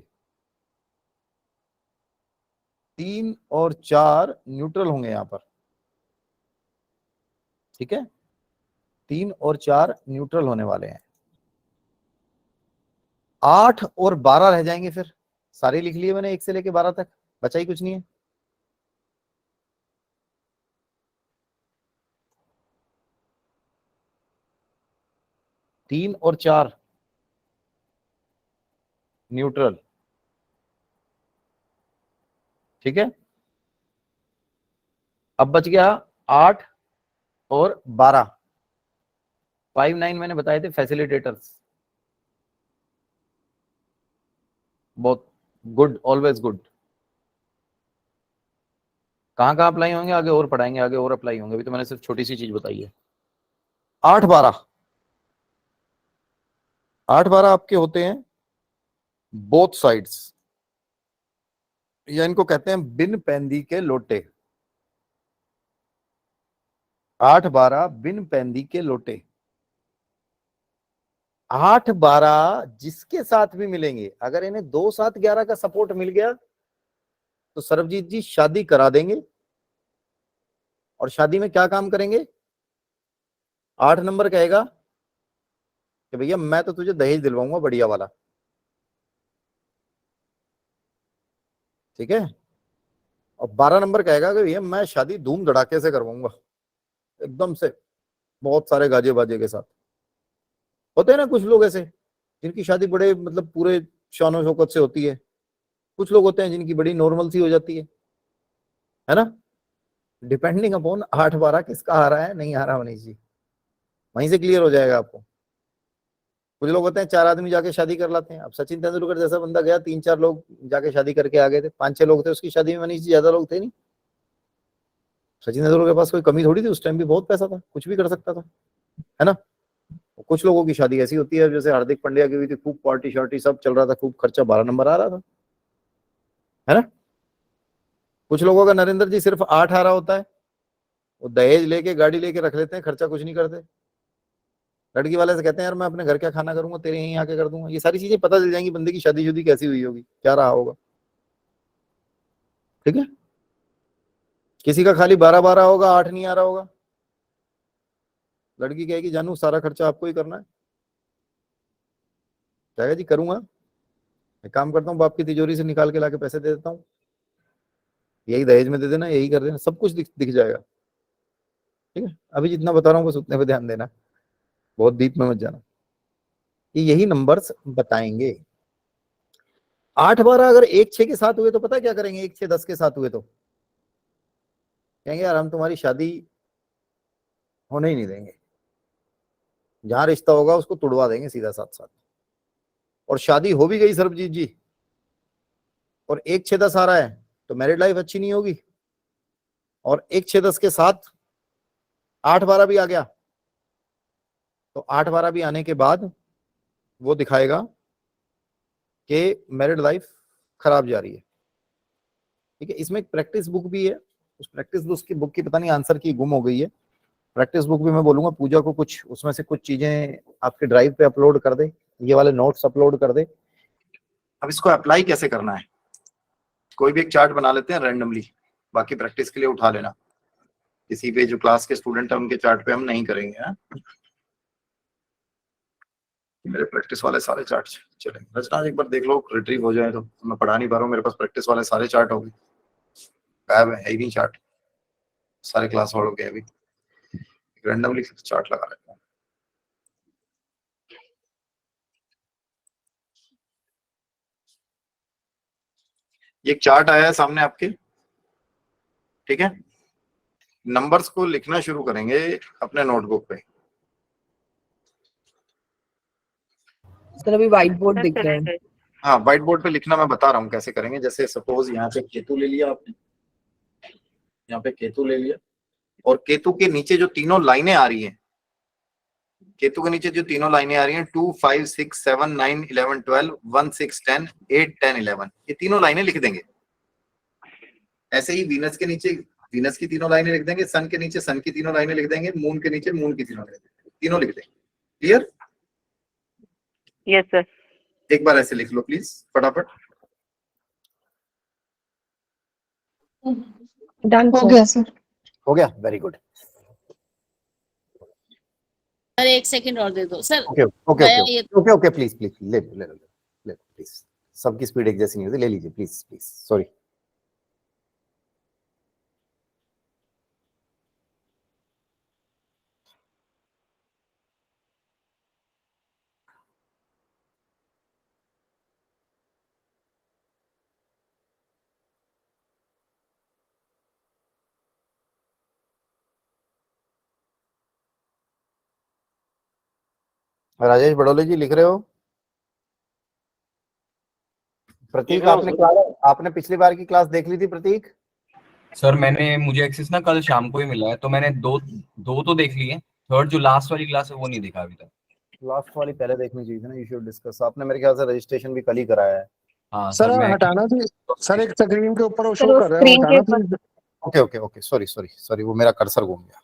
3 और 4 न्यूट्रल होंगे यहां पर, ठीक है? 3 और 4 न्यूट्रल होने वाले हैं। 8 और 12 रह जाएंगे, फिर सारे लिख लिए मैंने 1 से लेके 12 तक, बचा ही कुछ नहीं है। तीन और 4 न्यूट्रल, ठीक है? अब बच गया 8 और 12। 5 9 मैंने बताए थे फैसिलिटेटर्स, बहुत गुड, ऑलवेज गुड। कहां कहां अप्लाई होंगे आगे और पढ़ाएंगे, आगे और अप्लाई होंगे, अभी तो मैंने सिर्फ छोटी सी चीज बताई है। 8 12 8 12 आपके होते हैं बोथ साइड्स, या इनको कहते हैं बिन पैंदी के लोटे। 8 12 बिन पैंदी के लोटे। 8 12 जिसके साथ भी मिलेंगे, अगर इन्हें 2 7 11 का सपोर्ट मिल गया तो सरबजीत जी शादी करा देंगे। और शादी में क्या काम करेंगे? 8 नंबर कहेगा कि भैया मैं तो तुझे दहेज दिलवाऊंगा बढ़िया वाला, ठीक है। और 12 नंबर कहेगा कि भैया मैं शादी धूम धड़ाके से करवाऊंगा, एकदम से बहुत सारे गाजे बाजे के साथ। होते हैं ना कुछ लोग ऐसे जिनकी शादी बड़े मतलब पूरे शानो शौकत से होती है, कुछ लोग होते हैं जिनकी बड़ी नॉर्मल सी हो जाती है ना। डिपेंडिंग अपॉन 8-12 किसका आ रहा है नहीं आ रहा मनीष जी, वहीं से क्लियर हो जाएगा आपको। कुछ लोग होते हैं 4 आदमी जाके शादी कर लाते हैं। अब सचिन तेंदुलकर जैसा बंदा गया, 3-4 लोग जाके शादी करके आ गए थे, 5-6 लोग थे उसकी शादी में मनीष जी, ज्यादा लोग थे नहीं। सचिन तेंदुलकर के पास कोई कमी थोड़ी थी, उस टाइम भी बहुत पैसा था, कुछ भी कर सकता था, है ना। कुछ लोगों की शादी ऐसी होती है, जैसे हार्दिक पांड्या की हुई थी, खूब पार्टी शार्टी सब चल रहा था, खूब खर्चा, 12 नंबर आ रहा था, है ना। कुछ लोगों का नरेंद्र जी सिर्फ 8 आ रहा होता है, वो दहेज लेके गाड़ी लेके रख लेते हैं, खर्चा कुछ नहीं करते। लड़की वाले से कहते हैं यार मैं अपने घर क्या खाना करूंगा, तेरे यहीं आके कर दूंगा। ये सारी चीजें पता चल जाएंगी बंदे की शादी शुदी कैसी हुई होगी, क्या रहा होगा, ठीक है। किसी का खाली 12-12 होगा, 8 नहीं आ रहा होगा, लड़की कहेगी जानू सारा खर्चा आपको ही करना है, कहेगा जी करूंगा, एक काम करता हूँ बाप की तिजोरी से निकाल के लाके पैसे दे देता हूँ, यही दहेज में दे देना, यही कर देना, सब कुछ दिख जाएगा, ठीक है। अभी जितना बता रहा हूँ बस उतने पे ध्यान देना, बहुत डीप में मत जाना। ये यही नंबर्स बताएंगे। 8-12 अगर 1-6 के साथ हुए तो पता क्या करेंगे, 1-6-10 के साथ हुए तो कहेंगे यार हम तुम्हारी शादी होने ही नहीं देंगे, जहां रिश्ता होगा उसको तुड़वा देंगे सीधा साथ साथ। और शादी हो भी गई सरबजीत जी, और 1-6-10 आ रहा है तो मैरिड लाइफ अच्छी नहीं होगी, और 1-6-10 के साथ 8-12 भी आ गया तो 8-12 भी आने के बाद वो दिखाएगा कि मैरिड लाइफ खराब जा रही है, ठीक है। इसमें एक प्रैक्टिस बुक भी है, उस प्रैक्टिस बुक की पता नहीं आंसर की गुम हो गई है, प्रैक्टिस बुक भी मैं बोलूंगा पूजा को कुछ उसमें से कुछ चीजें आपके ड्राइव पे अपलोड कर दे, ये वाले नोट्स अपलोड कर दे। अब इसको अप्लाई कैसे करना है, कोई भी एक चार्ट बना लेते हैं रैंडमली, बाकी प्रैक्टिस के लिए उठा लेना, किसी पे जो क्लास के स्टूडेंट है उनके चार्ट पे हम नहीं करेंगे, है? मेरे प्रैक्टिस वाले सारे चार्ट चलेंगे। रचना एक बार देख लो, रिट्रीव हो जाए तो, मैं पढ़ा नहीं पा रहा हूँ, मेरे पास प्रैक्टिस वाले सारे चार्ट हो गए, गायब है ही नहीं चार्ट, सारे क्लास वालों के अभी रैंडमली चार्ट लगा लेते हैं। ये एक चार्ट आया है सामने आपके, ठीक है। नंबर्स को लिखना शुरू करेंगे अपने नोटबुक पे। सर अभी व्हाइट बोर्ड दिख रहा है। हाँ व्हाइट बोर्ड पे लिखना मैं बता रहा हूँ कैसे करेंगे। जैसे सपोज यहाँ पे केतु ले लिया आपने, यहाँ पे केतु ले लिया, और केतु के नीचे जो तीनों लाइनें आ रही हैं, केतु के नीचे जो तीनों लाइनें आ रही हैं 2, 5, 6, 7, 9, 11, 12, 1, 6, 10, 8, 10, 11, ये तीनों लाइनें लिख देंगे। ऐसे ही वीनस के नीचे वीनस की तीनों लाइनें लिख देंगे, सन के नीचे सन की तीनों लाइनें लिख देंगे, मून के नीचे मून की तीनों लिख देंगे। क्लियर? Yes sir. एक बार ऐसे लिख लो प्लीज फटाफट। डन हो गया सर। हो गया, वेरी गुड। सर 1 सेकंड और दे दो सर। ओके ओके गया ओके ये। ओके ओके प्लीज प्लीज ले लो ले लो ले लो प्लीज, सबकी स्पीड एक जैसी नहीं होती, ले लीजिए please please, sorry. Rajesh Badole ji लिख रहे हो? प्रतीक आपने पिछली बार की क्लास देख ली थी प्रतीक? सर मुझे एक्सेस ना कल शाम को ही मिला है, तो मैंने दो तो देख ली है, थर्ड जो लास्ट वाली क्लास है वो नहीं देखा अभी तक। लास्ट वाली पहले देखनी चाहिए थी ना, यू शुड डिस्कस। आपने मेरे ख्याल से रजिस्ट्रेशन भी कल ही कराया है। हाँ सर सर, मैं हटाना भी, सर एक स्क्रीन के ऊपर वो सर शो वो कर रहा है, स्क्रीन के हटाना ऊपर please. Okay okay okay, sorry sorry sorry, वो मेरा कर्सर घूम गया।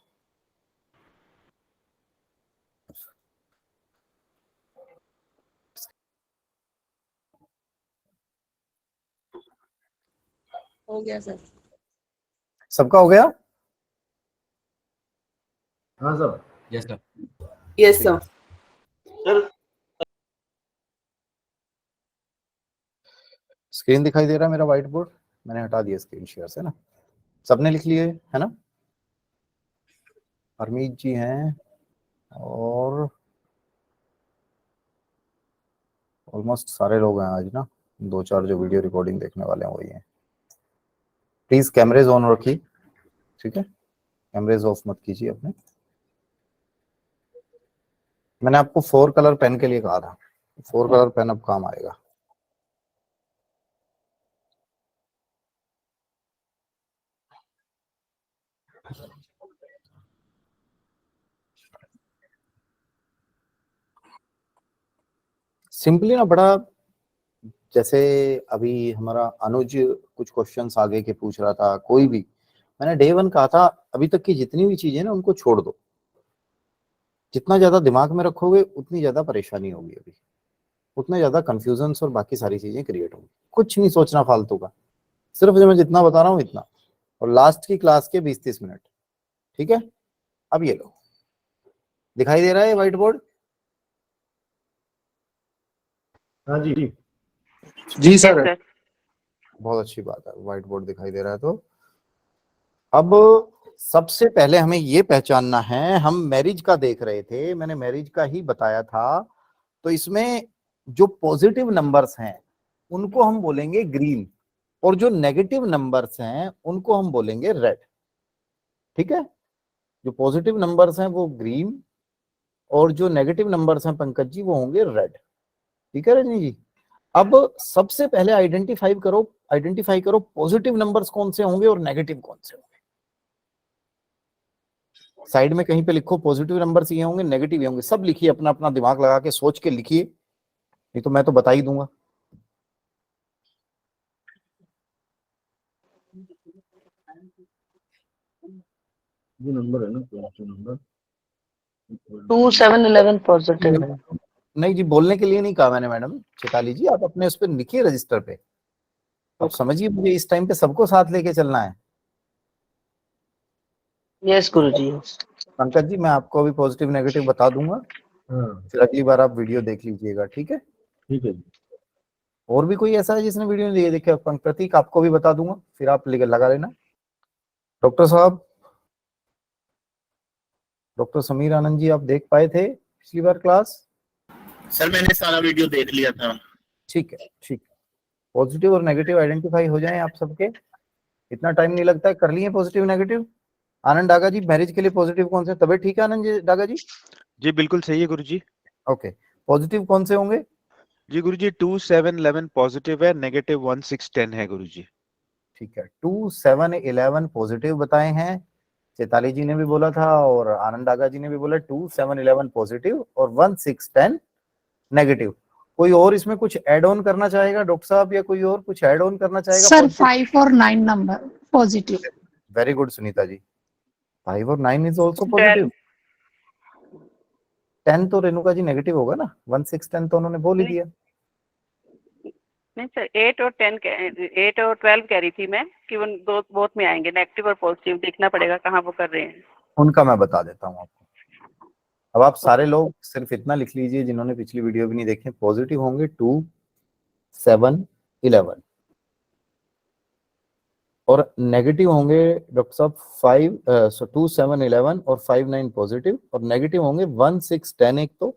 हो गया सर। सबका हो गया? हाँ sir. Yes sir. Yes sir. Sir screen दिखाई दे रहा है मेरा व्हाइट बोर्ड? मैंने हटा दिया स्क्रीन शेयर से ना। सबने लिख लिए है ना? हरमीत जी हैं और ऑलमोस्ट सारे लोग हैं आज ना। 2-4 जो वीडियो रिकॉर्डिंग देखने वाले हैं वही हैं। प्लीज कैमरेज ऑन रखिए, ठीक है? कैमरेज ऑफ मत कीजिए अपने। मैंने आपको 4 कलर पेन के लिए कहा था, 4 कलर पेन अब काम आएगा। सिंपली ना बड़ा, जैसे अभी हमारा अनुज कुछ क्वेश्चंस आगे के पूछ रहा था, कोई भी, मैंने डे 1 कहा था अभी तक की जितनी भी चीजें ना उनको छोड़ दो। जितना ज्यादा दिमाग में रखोगे उतनी ज्यादा परेशानी होगी, अभी उतना ज्यादा कंफ्यूजन और बाकी सारी चीजें क्रिएट होंगी। कुछ नहीं सोचना फालतू का, सिर्फ जो मैं जितना बता रहा हूँ इतना, और लास्ट की क्लास के 20-30 मिनट, ठीक है? अब ये लो, दिखाई दे रहा है व्हाइट बोर्ड? हाँ जी जी सर। सर। बहुत अच्छी बात है, व्हाइट बोर्ड दिखाई दे रहा है। तो अब सबसे पहले हमें ये पहचानना है, हम मैरिज का देख रहे थे, मैंने मैरिज का ही बताया था। तो इसमें जो पॉजिटिव नंबर्स हैं उनको हम बोलेंगे ग्रीन, और जो नेगेटिव नंबर्स हैं उनको हम बोलेंगे रेड, ठीक है? जो पॉजिटिव नंबर्स हैं वो ग्रीन, और जो नेगेटिव नंबर्स हैं पंकज जी वो होंगे रेड, ठीक है रजनी जी? अब सबसे पहले आइडेंटिफाई करो पॉजिटिव नंबर्स कौन से होंगे और नेगेटिव कौन से होंगे। साइड में कहीं पे लिखो पॉजिटिव नंबर्स ये होंगे, नेगेटिव ये होंगे, सब लिखिए, अपना अपना दिमाग लगा के सोच के लिखिए, नहीं तो मैं तो बता ही दूंगा। जो नंबर है ना, नंबर 2, 7, 11 पॉजिटिव है। नहीं जी, बोलने के लिए नहीं कहा मैंने मैडम। चेताली जी आप अपने उस पर लिखिए रजिस्टर पे। आप समझिए, मुझे इस टाइम पे सबको साथ लेके चलना है। यस गुरुजी। पंकज जी मैं आपको अभी पॉजिटिव नेगेटिव बता दूंगा, हाँ फिर अगली बार आप वीडियो देख लीजिएगा, ठीक है? ठीक है जी। और भी कोई ऐसा है जिसने वीडियो नहीं देखा? प्रतीक आपको भी बता दूंगा, फिर आप लगा लेना। डॉक्टर साहब, डॉक्टर समीर आनंद जी, आप देख पाए थे पिछली बार क्लास? सर मैंने सारा वीडियो देख लिया था। ठीक है, ठीक है। पॉजिटिव और नेगेटिव आइडेंटिफाई हो जाएं आप सबके, इतना टाइम नहीं लगता है, कर लिए पॉजिटिव नेगेटिव? आनंद डागा जी, मैरिज के लिए पॉजिटिव कौन से? तबीयत ठीक है आनंद जी? डागा जी जी बिल्कुल सही है गुरुजी। ओके, पॉजिटिव कौन से होंगे? जी गुरुजी 2, 7, 11 पॉजिटिव है, नेगेटिव 1, 6, 10 है गुरुजी। ठीक है, 2, 7, 11 पॉजिटिव बताए हैं, चेताली जी ने भी बोला था और आनंद डागा जी ने भी बोला 2, 7, 11 पॉजिटिव और 1, 6, 10 नेगेटिव। कोई और इसमें कुछ ऐड ऑन करना चाहेगा डॉक्टर साहब, या कोई और कुछ ऐड ऑन करना चाहेगा? सर 5 और 9 number positive. Very good Sunita ji, 5 और 9 इज ऑल्सो पॉजिटिव। 10 तो रेणुका जी नेगेटिव होगा ना, 1, 6, 10 तो उन्होंने बोल ही दिया। नहीं सर, 8 और 12 कह रही थी मैं कि उन दो बोथ में आएंगे, नेगेटिव और पॉजिटिव। देखना पड़ेगा कहाँ वो कर रहे हैं। उनका मैं बता देता हूँ आपको। अब आप सारे लोग सिर्फ इतना लिख लीजिए जिन्होंने पिछली वीडियो भी नहीं देखे। पॉजिटिव होंगे 2, 7, 11 और नेगेटिव होंगे डॉक्टर साहब 2, 7, 11 और 5, 9 पॉजिटिव, और नेगेटिव होंगे 1, 6, 10 एक तो।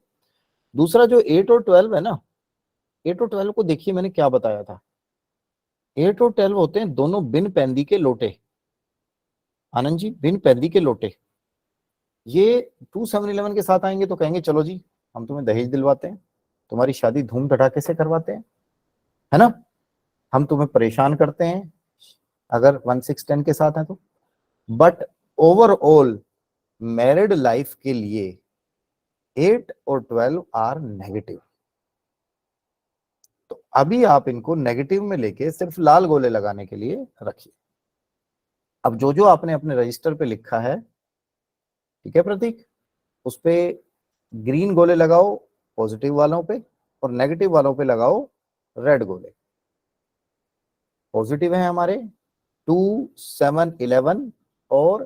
दूसरा जो 8 और 12 है ना, 8 और 12 को देखिए मैंने क्या बताया था। 8 और 12 होते हैं दोनों बिन पैंदी के लोटे। आनंद जी, बिन पैंदी के लोटे। ये 2, 7, 11 के साथ आएंगे तो कहेंगे चलो जी हम तुम्हें दहेज दिलवाते हैं, तुम्हारी शादी धूम धड़ाके से करवाते हैं, है ना? हम तुम्हें परेशान करते हैं अगर 1, 6, 10 के साथ है तो। बट ओवरऑल मैरिड लाइफ के लिए 8 और 12 आर नेगेटिव। तो अभी आप इनको नेगेटिव में लेके सिर्फ लाल गोले लगाने के लिए रखिए। अब जो जो आपने अपने रजिस्टर पे लिखा है, ठीक है प्रतीक, उस पे ग्रीन गोले लगाओ पॉजिटिव वालों पे, और नेगेटिव वालों पे लगाओ रेड गोले। पॉजिटिव है हमारे 2, 7, 11 और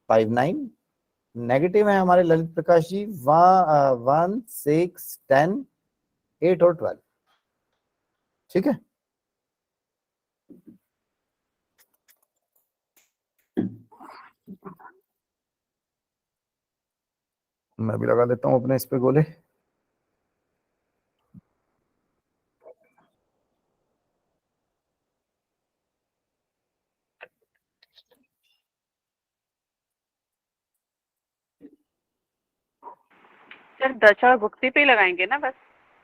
5, 9, नेगेटिव है हमारे ललित प्रकाश जी 1, 6, 10, 8 और 12। ठीक है, मैं भी लगा लेता हूँ अपने इस पे गोले। सर दशा और भुक्ति पे ही लगाएंगे ना बस?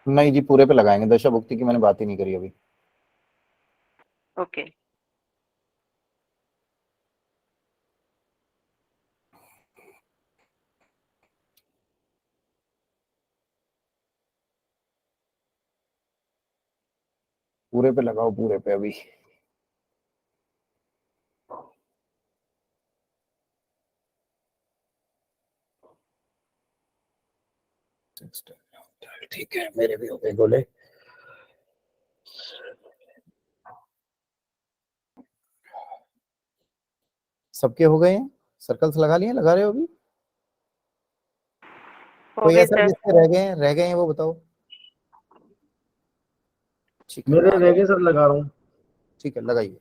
नहीं जी, पूरे पे लगाएंगे, दशा भुक्ति की मैंने बात ही नहीं करी अभी। ओके। पूरे पे लगाओ, पूरे पे अभी। ठीक है, मेरे भी हो गए गोले। सबके हो गए हैं, सर्कल्स लगा लिए, लगा रहे हो अभी? हो कोई गए ऐसा सर। जिसके रह गए हैं वो बताओ। ठीक है, मेरे रह गए सर, लगा रहा हूँ। ठीक है, लगाइए।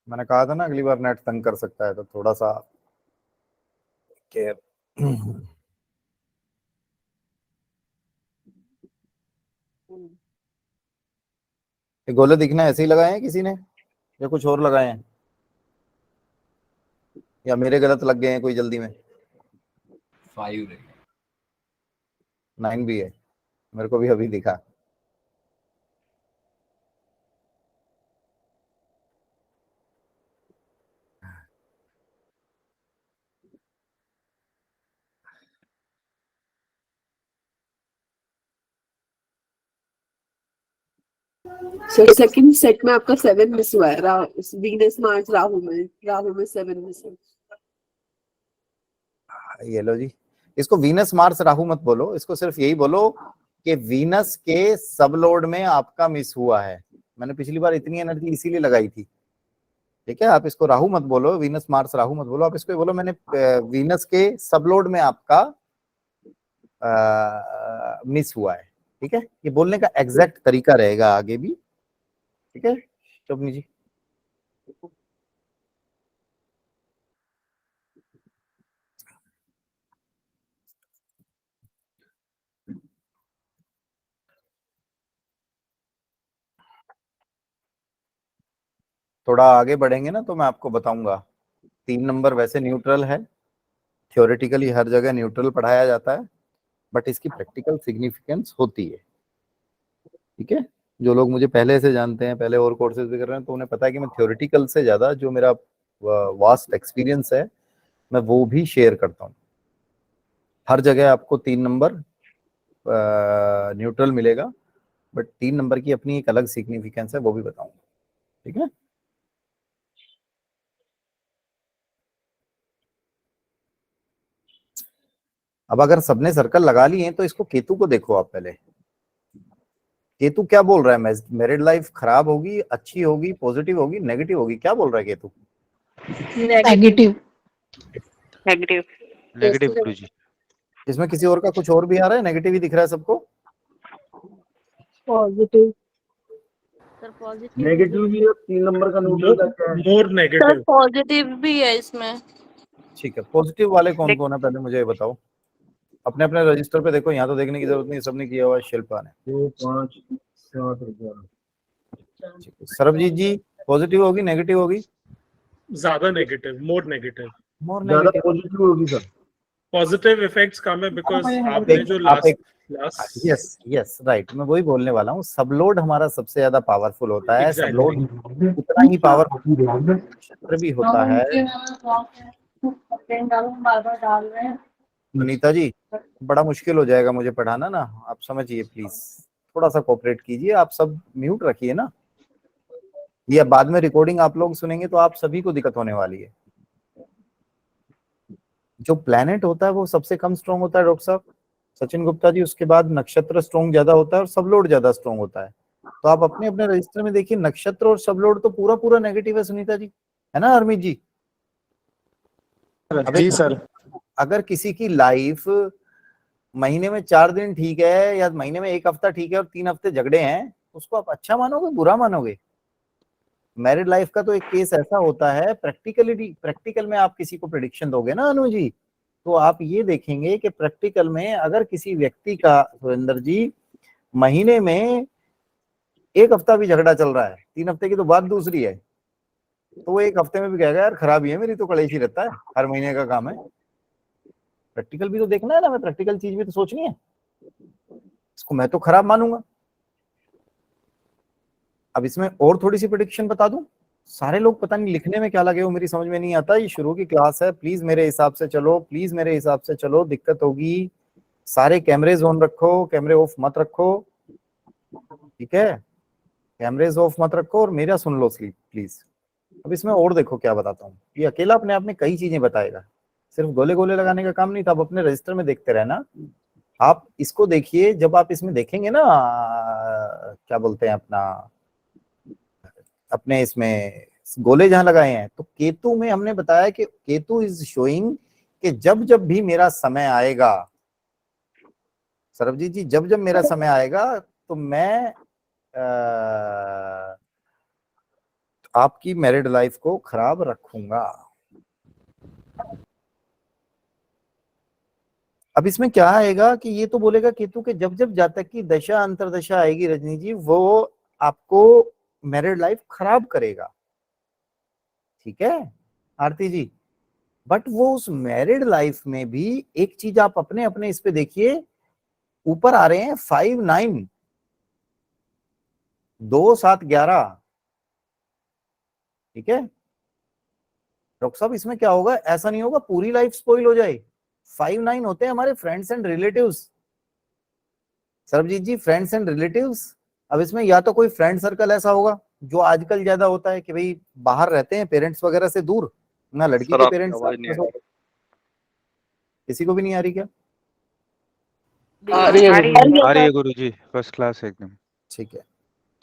मैंने कहा था ना अगली बार नेट तंग कर सकता है, तो थोड़ा सा केयर। ये गोले दिखना ऐसे ही लगाए हैं किसी ने, या कुछ और लगाए हैं, या मेरे गलत लग गए हैं कोई जल्दी में? 5 रहे। 9 भी है, मेरे को भी अभी दिखा। सर सेकंड सेट में आपका 7 मिस हुआ है, वीनस मार्स राहु में 7 मिस है। ये लो जी, इसको वीनस मार्स राहु मत बोलो, इसको सिर्फ यही बोलो कि वीनस के सब लोड में आपका मिस हुआ है। मैंने पिछली बार इतनी एनर्जी इसीलिए लगाई थी। ठीक है, आप इसको राहु मत बोलो, वीनस मार्स राहु मत बोलो, आप इसको ये बोलो मैंने वीनस के सब लोड में आपका मिस हुआ है। ठीक है, ये बोलने का एग्जैक्ट तरीका रहेगा आगे भी। ठीक है शोभनी जी। थोड़ा आगे बढ़ेंगे ना तो मैं आपको बताऊंगा। 3 नंबर वैसे न्यूट्रल है, थ्योरेटिकली हर जगह न्यूट्रल पढ़ाया जाता है, बट इसकी प्रैक्टिकल सिग्निफिकेंस होती है। ठीक है, जो लोग मुझे पहले से जानते हैं, पहले और कोर्सेज भी कर रहे हैं, तो उन्हें पता है कि मैं थ्योरेटिकल से ज्यादा जो मेरा वास्ट एक्सपीरियंस है मैं वो भी शेयर करता हूँ। हर जगह आपको 3 नंबर न्यूट्रल मिलेगा, बट 3 नंबर की अपनी एक अलग सिग्निफिकेंस है, वो भी बताऊंगा। ठीक है, अब अगर सबने सर्कल लगा लिए हैं तो इसको केतु को देखो आप पहले। केतु क्या बोल रहा है? मैरिड लाइफ खराब होगी, अच्छी होगी, पॉजिटिव होगी, नेगेटिव होगी, क्या बोल रहा है केतु? नेगेटिव। नेगेटिव। नेगेटिव गुरुजी। इसमें किसी और का कुछ और भी आ रहा है? नेगेटिव ही दिख रहा है सबको? पॉजिटिव। सर पॉजिटिव नेगेटिव भी है, 3 नंबर का न्यूट्रल का क्या है? More sir negative. पॉजिटिव भी है इसमें। ठीक है, पॉजिटिव वाले कौन कौन है पहले मुझे ये बताओ। अपने अपने रजिस्टर पे देखो, यहाँ तो देखने की जरूरत नहीं, सबने किया हुआ है शिल्पा ने। 2, 5, 7, 11। ठीक है, सरबजीत जी पॉजिटिव होगी नेगेटिव होगी? ज्यादा नेगेटिव, मोर नेगेटिव। मोर ज्यादा नेगेटिव। पॉजिटिव होगी सर। पॉजिटिव इफेक्ट्स कम है बिकॉज आप आपने जो एक लास्ट यस यस राइट, मैं वही बोलने वाला हूँ। सब लोड हमारा सबसे ज्यादा पावरफुल होता है। सब लोड उतना ही पावरफुल क्षेत्र भी होता है। अनीता जी, बड़ा मुश्किल हो जाएगा मुझे पढ़ाना ना, आप समझिए प्लीज, थोड़ा सा कोऑपरेट कीजिए। आप सब म्यूट रखिए ना, ये बाद में रिकॉर्डिंग आप लोग सुनेंगे तो आप सभी को दिक्कत होने वाली है। जो प्लैनेट होता है वो सबसे कम स्ट्रॉन्ग होता है डॉक्टर साहब सचिन गुप्ता जी, उसके बाद नक्षत्र स्ट्रॉन्ग ज्यादा होता है और सब लोड ज्यादा स्ट्रॉन्ग होता है। तो आप अपने अपने रजिस्टर में देखिए, नक्षत्र और सबलोड तो पूरा पूरा नेगेटिव है सुनीता जी, है ना हरमीत जी? जी सर। अगर किसी की लाइफ महीने में 4 दिन ठीक है या महीने में 1 हफ्ता ठीक है और 3 हफ्ते झगड़े हैं, उसको आप अच्छा मानोगे बुरा मानोगे? मैरिड लाइफ का तो एक केस ऐसा होता है, प्रैक्टिकल में आप किसी को प्रेडिक्शन दोगे ना अनु जी, तो आप ये देखेंगे कि प्रैक्टिकल में अगर किसी व्यक्ति का, सुरेंद्र जी, महीने में 1 हफ्ता भी झगड़ा चल रहा है, 3 हफ्ते की तो बात दूसरी है, तो वो 1 हफ्ते में भी कहेगा यार खराबी है मेरी, तो कलेश ही रहता है, हर महीने का काम है। प्रैक्टिकल भी तो देखना है ना, मैं प्रैक्टिकल चीज भी तो सोचनी है, इसको मैं तो खराब मानूंगा। अब इसमें और थोड़ी सी प्रेडिक्शन बता दूं, सारे लोग पता नहीं लिखने में क्या लगे हो, मेरी समझ में नहीं आता, ये शुरू की क्लास है, प्लीज मेरे हिसाब से चलो, प्लीज मेरे हिसाब से चलो, दिक्कत होगी। सारे कैमरेज ऑन रखो, कैमरे ऑफ मत रखो, ठीक है? कैमरेज ऑफ मत रखो और मेरा सुन लो प्लीज। अब इसमें और देखो क्या बताता हूँ, ये अकेला अपने आप में कई चीजें बताएगा, सिर्फ गोले गोले लगाने का काम नहीं था। अब अपने रजिस्टर में देखते रहना, आप इसको देखिए, जब आप इसमें देखेंगे ना क्या बोलते हैं अपने इसमें गोले जहां लगाए हैं, तो केतु में हमने बताया कि केतु इज शोइंग कि जब जब भी मेरा समय आएगा, सरबजीत जी, जब जब मेरा समय आएगा तो मैं आपकी मैरिड लाइफ को खराब रखूंगा। अब इसमें क्या आएगा कि ये तो बोलेगा केतु के जब जब जातक की दशा अंतरदशा आएगी रजनी जी, वो आपको मैरिड लाइफ खराब करेगा, ठीक है आरती जी? बट वो उस मैरिड लाइफ में भी एक चीज आप अपने अपने इस पे देखिए, ऊपर आ रहे हैं 5, 9, 2, 7, 11, ठीक है डॉक्टर साहब? इसमें क्या होगा, ऐसा नहीं होगा पूरी लाइफ स्पॉइल हो जाए। 5, 9 होते हैं हमारे friends and relatives, Sarabjit ji, friends and relatives. अब इसमें या तो कोई फ्रेंड सर्कल ऐसा होगा जो आजकल ज्यादा होता है कि भाई बाहर रहते हैं पेरेंट्स वगैरह से दूर, ना लड़की के पेरेंट्स, किसी को भी नहीं आ रही क्या? आ रही है गुरुजी, फर्स्ट क्लास एकदम। ठीक है,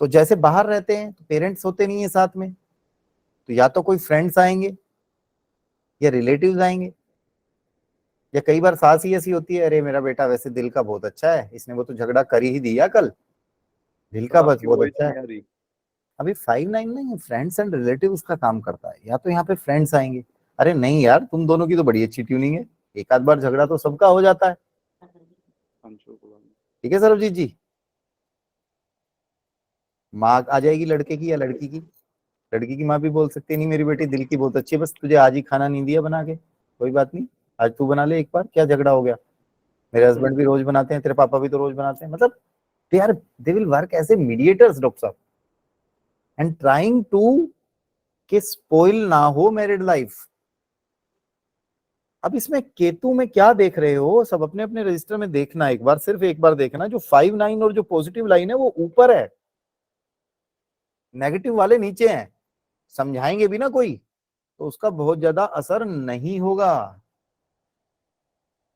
तो जैसे बाहर रहते हैं तो पेरेंट्स होते नहीं है साथ में, तो या तो कोई फ्रेंड्स आएंगे या रिलेटिव्स आएंगे, या कई बार सास ही ऐसी होती है, अरे मेरा बेटा वैसे दिल का बहुत अच्छा है, इसने वो तो झगड़ा कर ही दिया कल, दिल का बस बहुत अच्छा है। अभी 5, 9 नहीं, फ्रेंड्स एंड रिलेटिव्स का काम करता है, या तो यहाँ पे फ्रेंड्स आएंगे, अरे नहीं यार तुम दोनों की तो बड़ी अच्छी ट्यूनिंग है, एक आध बार झगड़ा तो सबका हो जाता है, ठीक है सरबजीत जी? माँ आ जाएगी लड़के की या लड़की की, लड़की की माँ भी बोल सकती है नहीं मेरी बेटी दिल की बहुत अच्छी है, बस तुझे आज ही खाना नहीं दिया बना के, कोई बात नहीं आज तू बना ले एक बार, क्या झगड़ा हो गया, मेरे हस्बैंड भी रोज बनाते हैं, तेरे पापा भी तो रोज बनाते हैं। मतलब they will work as a mediators doctor साहब, एंड ट्राइंग टू कि स्पॉइल ना हो मैरिड लाइफ। अब इसमें केतु में क्या देख रहे हो, सब अपने अपने रजिस्टर में देखना, एक बार सिर्फ एक बार देखना, जो 5, 9 और जो पॉजिटिव लाइन है वो ऊपर है, नेगेटिव वाले नीचे हैं, समझाएंगे भी ना कोई तो उसका बहुत ज्यादा असर नहीं होगा।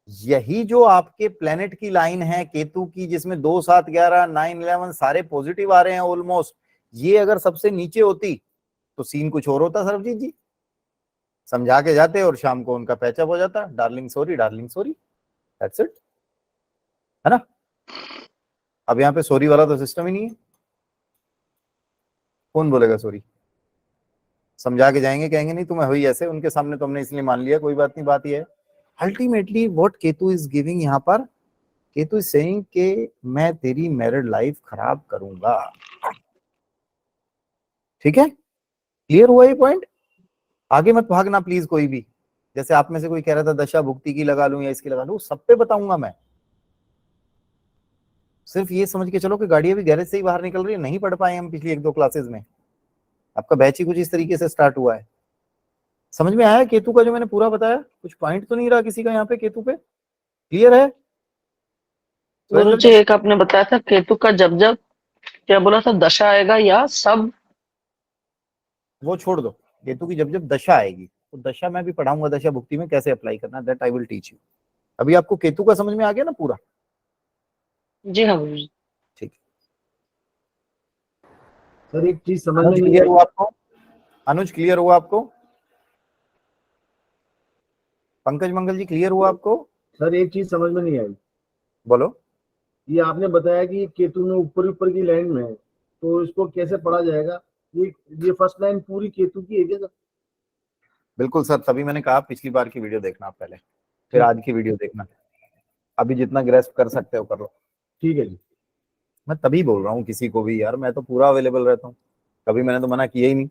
यही जो आपके प्लेनेट की लाइन है केतु की, जिसमें 2, 7, 11, 9, 11 सारे पॉजिटिव आ रहे हैं ऑलमोस्ट, ये अगर सबसे नीचे होती तो सीन कुछ और होता सरबजीत जी, समझा के जाते और शाम को उनका पैचअप हो जाता, डार्लिंग सॉरी दैट्स इट, है ना? अब यहाँ पे सॉरी वाला तो सिस्टम ही नहीं है, कौन बोलेगा सॉरी? समझा के जाएंगे, कहेंगे नहीं तुम्हें हुई ऐसे, उनके सामने तो हमने इसलिए मान लिया, कोई बात नहीं, बात ये है ultimately what Ketu is giving यहाँ पर, केतु इज सेइंग कि मैं तेरी मैरिड लाइफ खराब करूंगा, ठीक है? क्लियर हुआ ये पॉइंट? आगे मत भागना प्लीज कोई भी, जैसे आप में से कोई कह रहा था दशा भुक्ति की लगा लूं या इसकी लगा लूं, सब पे बताऊंगा मैं, सिर्फ ये समझ के चलो कि गाड़ी अभी गैरेज से ही बाहर निकल रही है, नहीं पढ़ पाए हम पिछली 1-2 क्लासेस में, आपका बैच ही कुछ इस तरीके से स्टार्ट हुआ है। समझ में आया केतु का जो मैंने पूरा बताया? कुछ पॉइंट तो नहीं रहा किसी का यहाँ पे केतु पे? क्लियर है? गुरुजी एक आपने बताया था केतु का जब जब क्या बोला था दशा आएगा या सब, वो छोड़ दो, केतु की जब जब दशा आएगी तो दशा मैं भी पढ़ाऊंगा, दशा भुक्ति में कैसे अप्लाई करना, that I will teach you. अभी आपको केतु का समझ में आ गया ना पूरा? जी हाँ गुरुजी। ठीक है, सर एक चीज समझ में अनुज नहीं क्लियर आई। हुआ आपको? अनुज क्लियर हुआ आपको? पंकज मंगल जी क्लियर हुआ आपको? सर एक चीज समझ में नहीं आई। बोलो। ये आपने बताया कि केतु में ऊपर ऊपर की लाइन में है, तो इसको कैसे पढ़ा जाएगा? ये फर्स्ट लाइन पूरी केतु की है क्या सर? बिल्कुल सर, तभी मैंने कहा पिछली बार की वीडियो देखना आप पहले, फिर आज की वीडियो देखना। अभी जितना ग्रेस्प कर सकते हो कर लो। ठीक है जी। मैं तभी बोल रहा हूँ किसी को भी यार, मैं तो पूरा अवेलेबल रहता हूँ, कभी मैंने तो मना किया ही नहीं।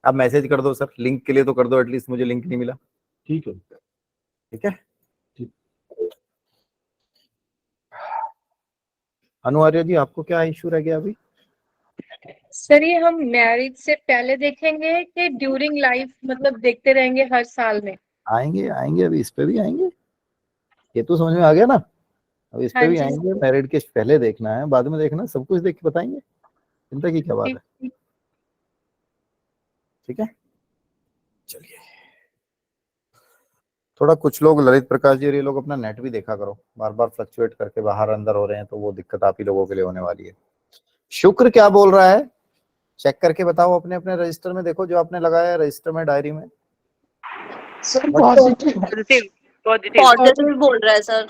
आप मैसेज कर दो सर, लिंक के लिए तो कर दो, एटलीस्ट मुझे लिंक नहीं मिला। ठीक है। ठीक है। अनु आर्य जी आपको क्या इशू रह गया अभी? सर ये हम मैरिज से पहले देखेंगे कि ड्यूरिंग लाइफ, मतलब देखते रहेंगे हर साल में? आएंगे आएंगे, अभी इस पे भी आएंगे। ये तो समझ में आ गया ना, अब इस पे हाँ भी जी। आएंगे। मैरिड के पहले देखना है, बाद में देखना, सब कुछ देख के बताएंगे, चिंता की क्या बात है। ठीक है, चलिए। थोड़ा कुछ लोग, ललित प्रकाश जी और ये लोग अपना नेट भी देखा करो, बार बार फ्लक्चुएट करके बाहर अंदर हो रहे हैं, तो वो दिक्कत आप ही लोगों के लिए होने वाली है। शुक्र क्या बोल रहा है, चेक करके बताओ अपने अपने रजिस्टर में, देखो जो आपने लगाया है रजिस्टर में, डायरी में। Sir positive positive positive positive बोल रहा है सर।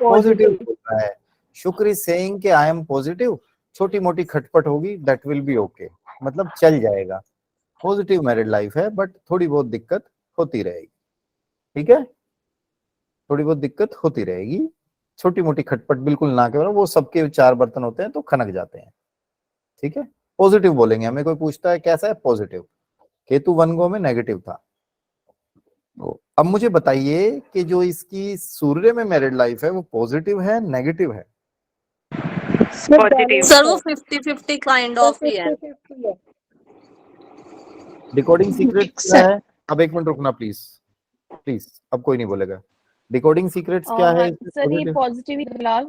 पॉजिटिव बोल रहा है। शुक्र इज सेइंग कि आई एम पॉजिटिव, छोटी मोटी खटपट होगी, दैट विल बी ओके, मतलब चल जाएगा। पॉजिटिव मैरिड लाइफ है, बट थोड़ी बहुत दिक्कत होती रहेगी। ठीक है, थोड़ी बहुत दिक्कत होती रहेगी, छोटी मोटी खटपट बिल्कुल ना करो, वो सबके 4 बर्तन होते हैं तो खनक जाते हैं। ठीक है, पॉजिटिव बोलेंगे। हमें कोई पूछता है कैसा है, पॉजिटिव। केतु 1 गो में नेगेटिव था। अब मुझे बताइए कि जो इसकी सूर्य में मैरिड लाइफ है वो पॉजिटिव है नेगेटिव है? पॉजिटिव। सर वो 50-50 काइंड ऑफ ही है। डिकोडिंग सीक्रेट क्या है? अब 1 मिनट रुकना प्लीज, प्लीज, अब कोई नहीं बोलेगा। डिकोडिंग सीक्रेट्स क्या है? सर ये पॉजिटिव ही फिलहाल।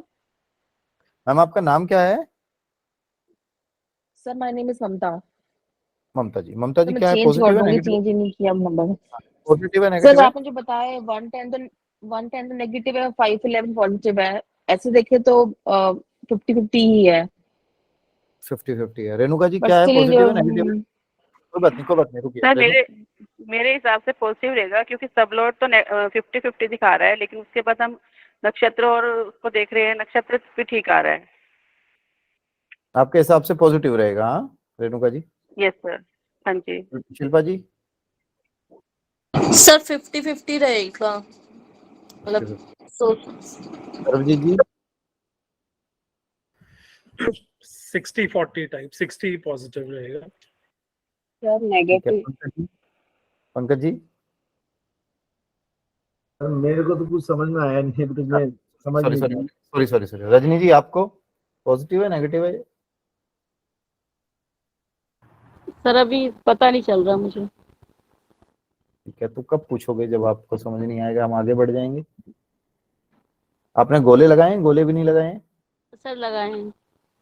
मैम आपका नाम क्या है? सर माय नेम इज ममता। ममता जी। ममता जी मैं क्या है, चेंज पॉजिटिव कर है दूंगी, नेगेटिव? चेंज ही नहीं किया नंबर। पॉजिटिव है सर नेगेटिव है? आपने जो बताया 110 तो नेगेटिव है, 511 पॉजिटिव है। ऐसे देखे तो 50-50 ही है। 50-50 है। रेणुका जी बट क्या है, स्टिल पॉजिटिव है नेगेटिव है? कोई बात नहीं, कोई बात नहीं, रुकिए। सर मेरे हिसाब से पॉजिटिव रहेगा, क्योंकि सब लोड तो 50-50 दिखा रहा है, लेकिन उसके बाद हम नक्षत्र और उसको देख रहे हैं, नक्षत्र भी ठीक आ रहा है। आपके हिसाब से पॉजिटिव रहेगा? हाँ रेणुका जी। Yes sir. हाँ जी। शिल्पा जी? सर 50-50 रहेगा, मतलब सरबजीत जी? 60-40 टाइप, 60 पॉजिटिव रहेगा। सर ठीक है। नेगेटिव। पंकज जी? सर मेरे को तो कुछ समझ में आया नहीं, तो मैं समझ सॉरी नहीं सॉरी पाया। सॉरी सॉरी सॉरी, रजनी जी आपको पॉजिटिव है नेगेटिव है? सर अभी पता नहीं चल रहा मुझे। ठीक है, तो कब पूछोगे, जब आपको समझ नहीं आएगा हम आगे बढ़ जाएंगे। आपने गोले लगाए हैं, गोले भी नहीं लगाए हैं? सर लगाए हैं।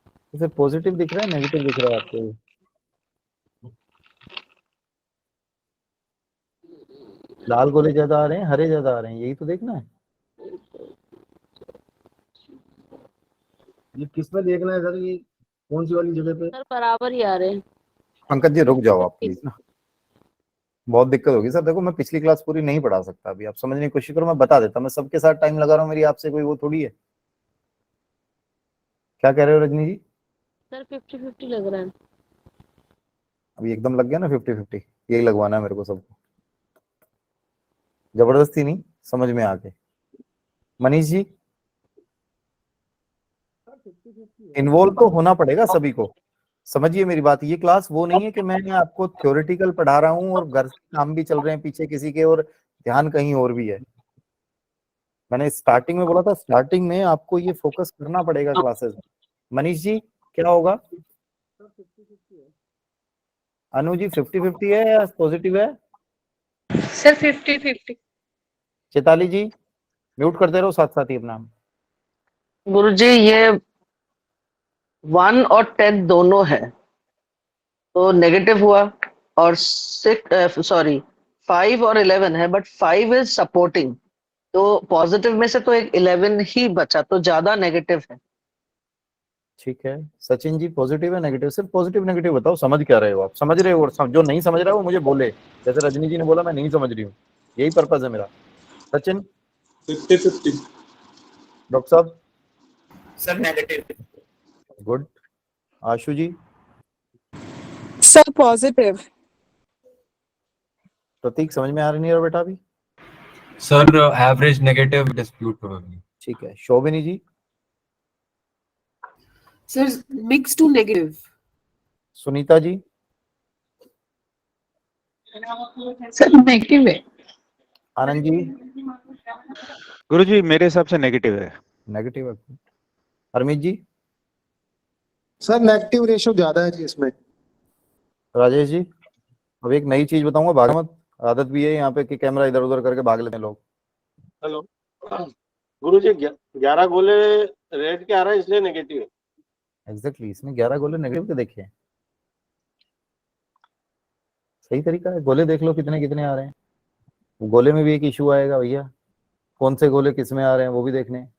तो फिर पॉजिटिव दिख रहा है नेगेटिव दिख रहा है आपको? लाल गोले ज्यादा आ रहे हैं, हरे ज्यादा आ रहे हैं, यही तो देखना है। ये किस में देखना है सर, ये कौन सी वाली जगह पे? सर बराबर ही आ रहे हैं। पंकज जी रुक जाओ आप प्लीज ना, बहुत दिक्कत होगी सर। देखो मैं पिछली क्लास पूरी नहीं पढ़ा सकता, अभी आप समझने की कोशिश करो, मैं बता देता। मैं सबके साथ टाइम लगा रहा हूँ, मेरी आपसे कोई वो थोड़ी है। क्या कह रहे हो रजनी जी? सर 50-50 लग रहा है। अभी एकदम लग गया ना 50-50, यही लगवाना है मेरे को सबको, जबरदस्ती नहीं, समझ में आके। मनीष जी? इन्वॉल्व तो होना पड़ेगा सभी को, समझिए मेरी बात। ये क्लास वो नहीं है कि मैं आपको थ्योरेटिकल पढ़ा रहा हूँ और घर से काम भी चल रहे हैं पीछे किसी के और ध्यान कहीं और भी है। मैंने स्टार्टिंग में बोला था, स्टार्टिंग में आपको ये फोकस करना पड़ेगा क्लासेस में। मनीष जी क्या होगा? अनु जी 50-50 है या पॉजिटिव है? सर 50-50। चेताली जी म्यूट करते रहो साथ साथ ही अपना। गुरुजी ये 1 और 10 दोनों है, तो नेगेटिव हुआ। और 5 और 11 है, बट 5 इज सपोर्टिंग, तो पॉजिटिव में से तो एक 11 ही बचा, तो ज्यादा नेगेटिव है। ठीक है सचिन जी, पॉजिटिव है नेगेटिव? सिर्फ पॉजिटिव नेगेटिव बताओ, समझ क्या रहे हो आप? समझ रहे हो? और जो नहीं समझ रहा है वो मुझे बोले, जैसे रजनी जी ने बोला मैं नहीं समझ रही हूँ, यही पर्पज है मेरा। सचिन 50-50। डॉक्टर साहब? Sir negative. Good. Ashu ji? Sir positive. Prateek समझ में आ रही नहीं रहा बेटा अभी? Sir average negative dispute probability. ठीक है। Shobhini ji? Sir mix to negative. Sunita ji? Sir negative है। आनंद जी? गुरुजी मेरे हिसाब से नेगेटिव है। नेगेटिव है। हरमीत जी? सर नेगेटिव रेशियो ज्यादा है जी इसमें। राजेश जी? अब एक नई चीज बताऊंगा, भाग मत, आदत भी है यहाँ पे कि कैमरा इधर उधर करके भाग लेते हैं लोग। हेलो गुरुजी 11 गोले रेड के आ रहा है इसलिए नेगेटिव है। एग्जैक्टली इसमें 11 गोले नेगेटिव के देखे हैं। सही तरीका है, गोले देख लो कितने कितने आ रहे हैं। गोले में भी एक इशू आएगा भैया, कौन से गोले किस में आ रहे हैं वो भी देखने हैं।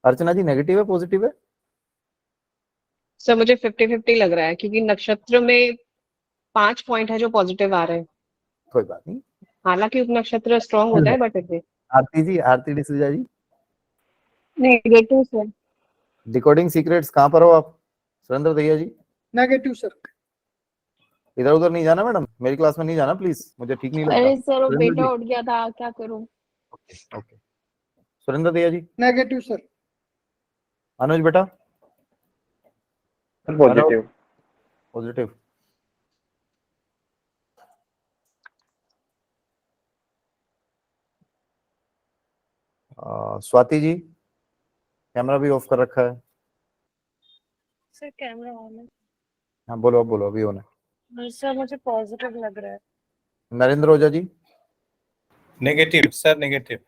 अर्चना जी नेगेटिव है पॉजिटिव है? सर मुझे 50-50 लग रहा है क्योंकि नक्षत्र में 5 पॉइंट है जो पॉजिटिव आ रहे हैं। कोई बात नहीं। हालांकि उपनक्षत्र स्ट्रांग होता है बट इसे Aarti ji? Aarti D'Souza ji? Negative sir. Decoding secrets कहाँ पर हो आप? सुरेंद्र दैया जी? Negative sir. इधर उधर नहीं जाना मैडम, मेरी क्लास में नहीं जाना प्लीज, मुझे ठीक नहीं लगता। अरे सर वो सुरेंद्र बेटा जी? उठ गया था, क्या करूं। ओके। सुरेंद्र दैया जी? Negative sir. Anuj positive? Positive. Swati. Ji जी? कैमरा भी ऑफ कर रखा है। सर कैमरा ऑन है। हाँ बोलो, अब बोलो, अभी ऑन है। सर मुझे पॉजिटिव लग रहा है। Narendra Ojha ji? Negative sir, negative.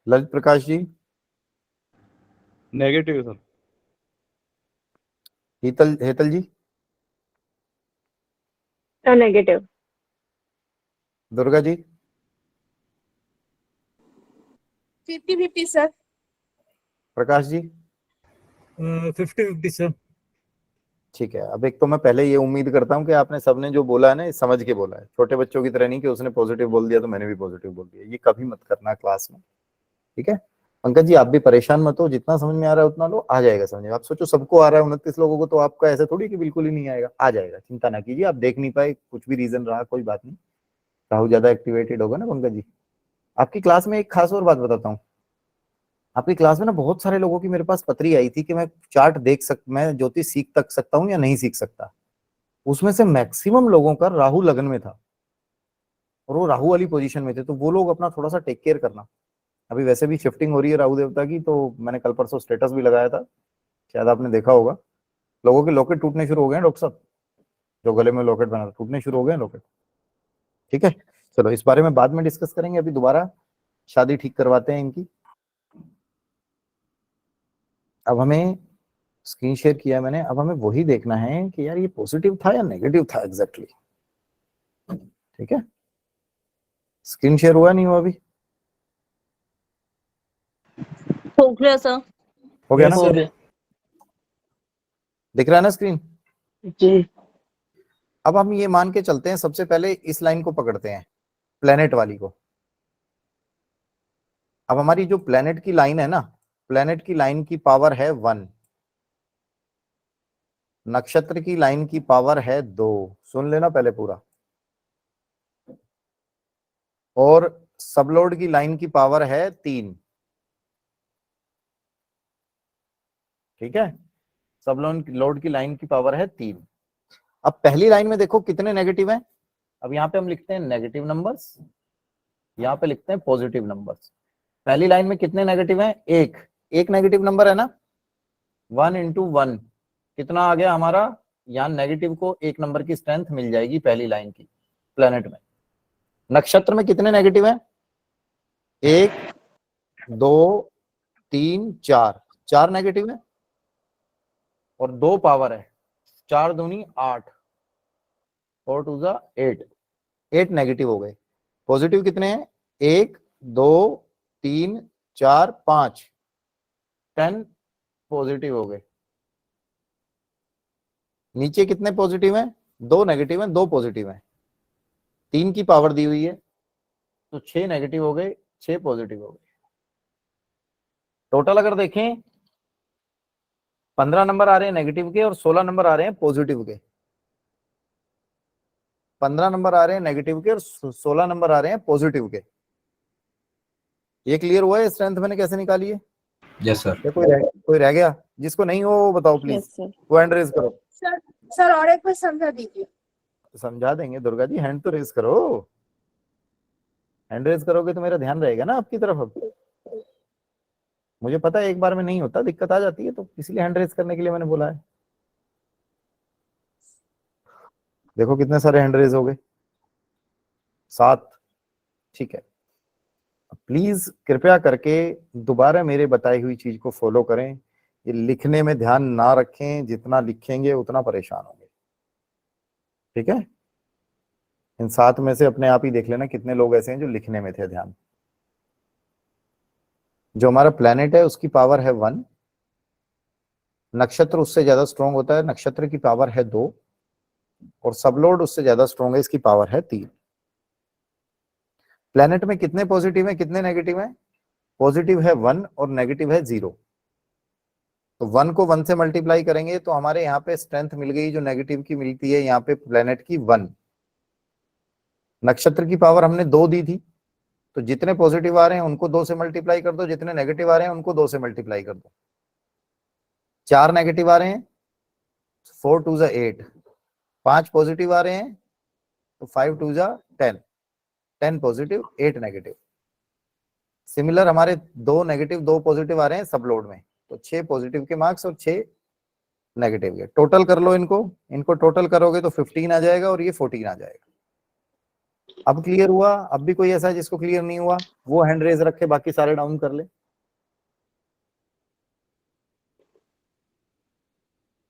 Lalit Prakash ji? Negative sir. Hetal ji? Negative. Durga ji? 50-50 sir. Prakash ji? 50-50 sir. ठीक है। अब एक तो मैं पहले ये उम्मीद करता हूँ कि आपने सबने जो बोला है ना ये समझ के बोला है, छोटे बच्चों की तरह नहीं कि उसने पॉजिटिव बोल दिया तो मैंने भी पॉजिटिव बोल दिया, ये कभी मत करना क्लास में, ठीक है? पंकज जी आप भी परेशान मत हो, जितना समझ में आ रहा है उतना लो, आ जाएगा समझ में। आप सोचो सबको आ रहा है 29 लोगों को, तो आपका ऐसा थोड़ी कि बिल्कुल ही नहीं आएगा, आ जाएगा, चिंता ना कीजिए। आप देख नहीं पाए, कुछ भी रीजन रहा कोई बात नहीं, राहु ज्यादा एक्टिवेटेड होगा ना पंकज जी। आपकी क्लास में एक खास और बात बताता हूँ, आपकी क्लास में ना बहुत सारे लोगों की मेरे पास पत्री आई थी कि मैं चार्ट मैं ज्योतिष सीख तक सकता हूँ या नहीं सीख सकता। उसमें से मैक्सिमम लोगों का राहु लगन में था और वो राहु वाली पोजीशन में थे, तो वो लोग अपना थोड़ा सा टेक केयर करना। अभी वैसे भी शिफ्टिंग हो रही है राहु देवता की, तो मैंने कल परसों स्टेटस भी लगाया था, शायद आपने देखा होगा, लोगों के लॉकेट टूटने शुरू हो गए हैं डॉक्टर साहब, जो गले में लॉकेट बना था टूटने शुरू हो गए हैं लॉकेट, ठीक है? चलो इस बारे में बाद में डिस्कस करेंगे, अभी दोबारा शादी ठीक करवाते हैं इनकी। अब हमें स्क्रीन शेयर किया मैंने, अब हमें वही देखना है कि यार ये पॉजिटिव था या नेगेटिव था एग्जैक्टली, ठीक है? स्क्रीन शेयर हुआ नहीं हुआ अभी? हो गया सर। हो गया ना? दिख रहा है ना स्क्रीन? जी। अब हम ये मान के चलते हैं, सबसे पहले इस लाइन को पकड़ते हैं, प्लेनेट वाली को। अब हमारी जो प्लेनेट की लाइन है ना, प्लेनेट की लाइन की पावर है 1, नक्षत्र की लाइन की पावर है 2, सुन लेना पहले पूरा, और सबलोड की लाइन की पावर है 3, ठीक है? सबलोड की लाइन की पावर है 3। अब पहली लाइन में देखो कितने नेगेटिव हैं, अब यहाँ पे हम लिखते हैं नेगेटिव नंबर्स, यहाँ पे लिखते हैं पॉजिटिव नंबर्स। पहली लाइन में कितने नेगेटिव हैं? एक नेगेटिव नंबर है ना, 1 into 1 कितना आ गया हमारा, यहाँ नेगेटिव को 1 नंबर की स्ट्रेंथ मिल जाएगी पहली लाइन की प्लेनेट में। नक्षत्र में कितने नेगेटिव हैं? 1 2 3 4, 4 नेगेटिव है और 2 पावर है, 4 दूनी 8 और 2 जा 8, 8 नेगेटिव हो गए। पॉजिटिव कितने हैं? 1 2 3 4 5, 10 पॉजिटिव हो गए। नीचे कितने पॉजिटिव हैं? 2 नेगेटिव हैं, 2 पॉजिटिव हैं, 3 की पावर दी हुई है, तो 6 नेगेटिव हो गए, 6 पॉजिटिव हो गए। टोटल अगर देखें 15 नंबर आ रहे हैं नेगेटिव के और 16 नंबर आ रहे हैं पॉजिटिव के। 15 नंबर आ रहे हैं नेगेटिव के और 16 नंबर आ रहे हैं पॉजिटिव के। ये क्लियर हुआ है स्ट्रेंथ मैंने कैसे निकाली है? Yes sir. कोई रह गया? जिसको नहीं हो वो बताओ प्लीज, यस सर। वो हैंड रेज करो। सर और एक बार समझा दीजिए। समझा देंगे दुर्गा जी, हैंड तो रेज करो। हैंड रेज करोगे तो मेरा ध्यान रहेगा ना आपकी तरफ। अब मुझे पता है एक बार में नहीं होता, दिक्कत आ जाती है, तो इसीलिए हैंड रेज करने के लिए मैंने बोला है। देखो कितने सारे हैंड रेज हो गए, 7। ठीक है, प्लीज कृपया करके दोबारा मेरे बताई हुई चीज को फॉलो करें। ये लिखने में ध्यान ना रखें, जितना लिखेंगे उतना परेशान होंगे। ठीक है, इन 7 में से अपने आप ही देख लेना कितने लोग ऐसे हैं जो लिखने में थे ध्यान। जो हमारा प्लेनेट है उसकी पावर है 1, नक्षत्र उससे ज्यादा स्ट्रॉन्ग होता है, नक्षत्र की पावर है 2, और सबलोड उससे ज्यादा स्ट्रॉन्ग है, इसकी पावर है 3। प्लेनेट में कितने पॉजिटिव हैं, कितने नेगेटिव हैं? पॉजिटिव है 1 और नेगेटिव है 0। तो 1 को 1 से मल्टीप्लाई करेंगे तो हमारे यहाँ पे स्ट्रेंथ मिल गई जो नेगेटिव की मिलती है यहाँ पे प्लेनेट की 1। नक्षत्र की पावर हमने 2 दी थी, तो जितने पॉजिटिव आ रहे हैं उनको 2 से मल्टीप्लाई कर दो, जितने नेगेटिव आ रहे हैं उनको 2 से मल्टीप्लाई कर दो। 4 नेगेटिव आ रहे हैं, 4 2 जा 8। 5 पॉजिटिव आ रहे हैं तो 5 2 जा 10। 10 पॉजिटिव 8 नेगेटिव। सिमिलर हमारे 2 नेगेटिव 2 पॉजिटिव आ रहे हैं सब लोड में, तो 6 पॉजिटिव के मार्क्स और 6 नेगेटिव के। टोटल कर लो इनको टोटल करोगे तो 15 आ जाएगा और ये 14 आ जाएगा। अब क्लियर हुआ? अब भी कोई ऐसा है जिसको क्लियर नहीं हुआ? वो हैंड रेज रखे, बाकी सारे डाउन कर ले।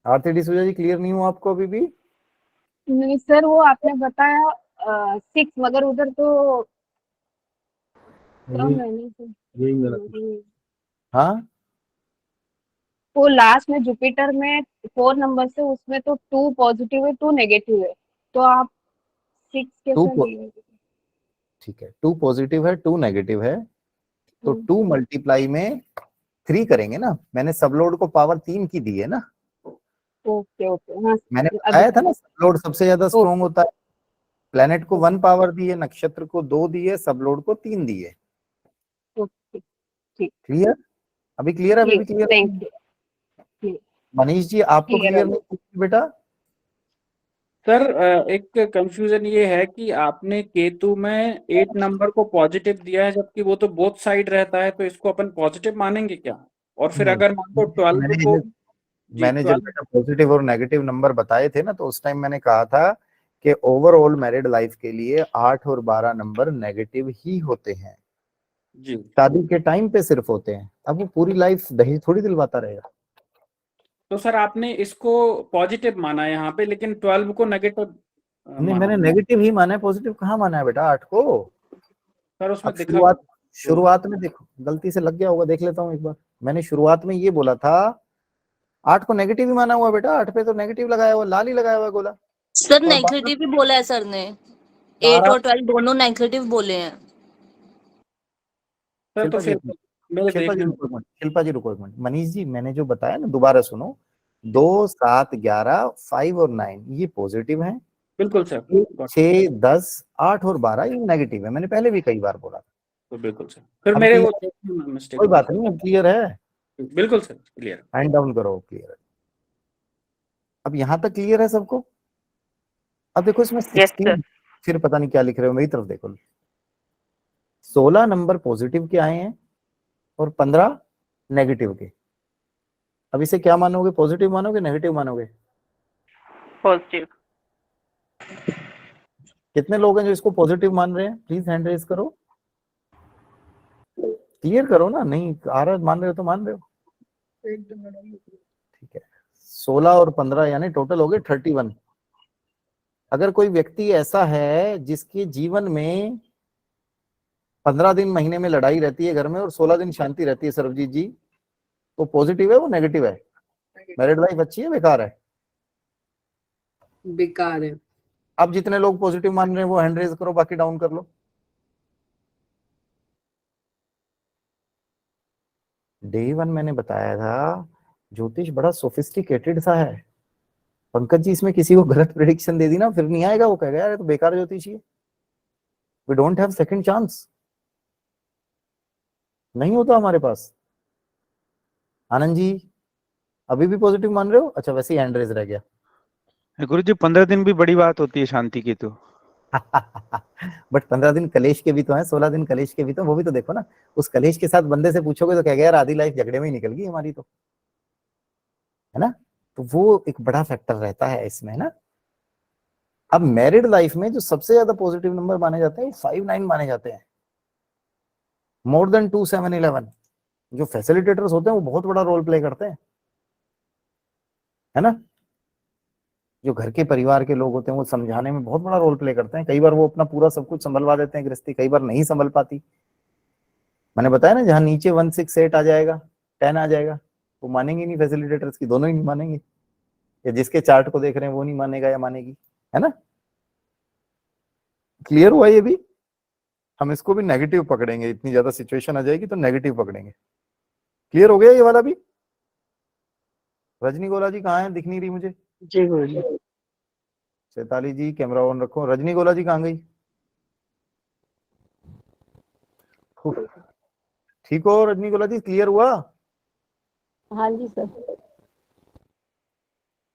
आरती डिसूजा जी क्लियर नहीं हुआ आपको अभी भी? नहीं सर, वो आपने बताया 6, मगर उधर तो कम है नहीं सर। यही मेरा क्वेश्चन। हाँ, वो लास्ट में जुपिटर में 4 नंबर से उसमें तो 2 पॉजिटिव है 2 नेगेटिव है, तो आप 6 कैसे लेंगे? ठीक है, 2 पॉजिटिव है 2 नेगेटिव है, तो 2 मल्टीप्लाई में 3 करेंगे ना। मैंने सबलोड को पावर 3 की दी है ना। ओके ओके, हाँ मैंने बताया था ना सबलोड सबसे ज्यादा स्ट्रॉन्ग होता है। प्लेनेट को 1 पावर दी है, नक्षत्र को 2 दी है, सबलोड को 3 दी है। ओके ठीक। क्लियर? अभी क्लियर है? अभी clear? Thank you. Manish ji आपको Clear क्लियर है। नहीं बेटा? सर एक कंफ्यूजन ये है कि आपने केतु में 8 नंबर को पॉजिटिव दिया है, जबकि वो तो बोथ साइड रहता है, तो इसको अपन पॉजिटिव मानेंगे क्या? और फिर नहीं, अगर मान लो 12 को मैंने जब बेटा पॉजिटिव और नेगेटिव नंबर बताए थे ना, तो उस टाइम मैंने कहा था कि ओवरऑल मैरिड लाइफ के लिए 8 और 12 नंबर नेगेटिव ही होते हैं जी। शादी के टाइम पे सिर्फ होते हैं। अब वो पूरी लाइफ दहेज थोड़ी दिलवाता रहेगा। तो सर आपने इसको पॉजिटिव माना यहाँ पे, लेकिन 12 को नेगेटिव नहीं, मैंने नेगेटिव ही माना है, पॉजिटिव कहाँ माना है बेटा 8 को। सर उसमें अब शुरुआत में देखो, गलती से लग गया होगा, देख लेता हूँ एक बार। मैंने शुरुआत में ये बोला था 8 को नेगेटिव ही माना हुआ बेटा, 8 पे तो नेगेटिव लगाया हुआ, लाल ही लगाया हुआ गोला। सर नेगेटिव ही बोला है सर ने, 8 और 12 दोनों नेगेटिव बोले हैं। सर तो फिर शिल्पा जी रुको एक मिनट। मनीष जी मैंने जो बताया ना दोबारा सुनो, 2 7 11 5 और 9 ये पॉजिटिव हैं। बिल्कुल सर। 6 10 8 और 12 ये नेगेटिव है, मैंने पहले भी कई बार बोला। तो बिल्कुल सर, फिर मेरे वो मिस्टेक। कोई बात नहीं, अब क्लियर है? बिल्कुल सर क्लियर। हैंड डाउन करो, क्लियर है। अब यहाँ तक क्लियर है सबको? अब देखो इसमें 16 फिर पता नहीं क्या लिख रहे हो, मेरी तरफ देखो। 16 नंबर पॉजिटिव के आए हैं और 15 नेगेटिव के। अब इसे क्या मानोगे, पॉजिटिव मानोगे नेगेटिव मानोगे? पॉजिटिव। कितने लोग हैं जो इसको पॉजिटिव मान रहे हैं? प्लीज हैंड रेज करो, क्लियर करो ना। नहीं आ रहा मान रहे हो तो मान रहे हो, ठीक है। 16 और 15 यानी टोटल हो गए 31। अगर कोई व्यक्ति ऐसा है जिसके जीवन में 15 दिन महीने में लड़ाई रहती है घर में और 16 दिन शांति रहती है सरबजीत जी, तो पॉजिटिव है वो नेगेटिव है? मैरिड लाइफ अच्छी है बेकार है? बेकार है। अब जितने लोग पॉजिटिव मान रहे हैं वो हैंड रेज करो, बाकी डाउन कर लो। डे वन मैंने बताया था ज्योतिष बड़ा सोफिस्टिकेटेड सा है। पंकज जी इसमें किसी को गलत प्रेडिक्शन दे दी ना, फिर नहीं आएगा, वो कहेगा यार ये तो बेकार ज्योतिषी है, we don't have second chance, नहीं होता हमारे पास। आनंद जी अभी भी पॉजिटिव मान रहे हो? अच्छा वैसे ही हैंड रेज रह गया। गुरु जी 15 दिन भी बड़ी बात होती है शांति की तो। बट 15 दिन कलेश के भी तो हैं, 16 दिन कलेश के भी तो, वो भी तो देखो ना। उस कलेश के साथ बंदे से पूछोगे तो कहेगा यार आधी लाइफ झगड़े में ही निकल गई हमारी तो, है ना। तो वो एक बड़ा फैक्टर रहता है इसमें, है ना। अब मैरिड लाइफ में जो सबसे ज्यादा पॉजिटिव नंबर माने जाते हैं वो 5, 9 माने जाते हैं, मोर देन 2, 7, 11। जो फैसिलिटेटर्स होते हैं वो बहुत बड़ा रोल प्ले करते हैं, है ना। जो घर के परिवार के लोग होते हैं वो समझाने में बहुत बड़ा रोल प्ले करते हैं। कई बार वो अपना पूरा सब कुछ संभलवा देते हैं गृहस्थी, कई बार नहीं संभल पाती। मैंने बताया ना, जहां नीचे 1, 6, 8 आ जाएगा, 10 आ जाएगा, वो मानेंगे नहीं फैसिलिटेटर्स की, दोनों ही नहीं मानेंगे। या जिसके चार्ट को देख रहे हैं वो नहीं मानेगा या मानेगी, है ना। क्लियर हुआ ये भी? हम इसको भी नेगेटिव पकड़ेंगे, इतनी ज्यादा सिचुएशन आ जाएगी तो नेगेटिव पकड़ेंगे। क्लियर हो गया ये वाला भी? रजनी गोला जी कहाँ है, दिख नहीं रही मुझे। जी गुरु जी। चैताली जी कैमरा ऑन रखो। रजनी गोला जी कहाँ गई? ठीक हो रजनी गोला जी, क्लियर हुआ? हाँ जी सर।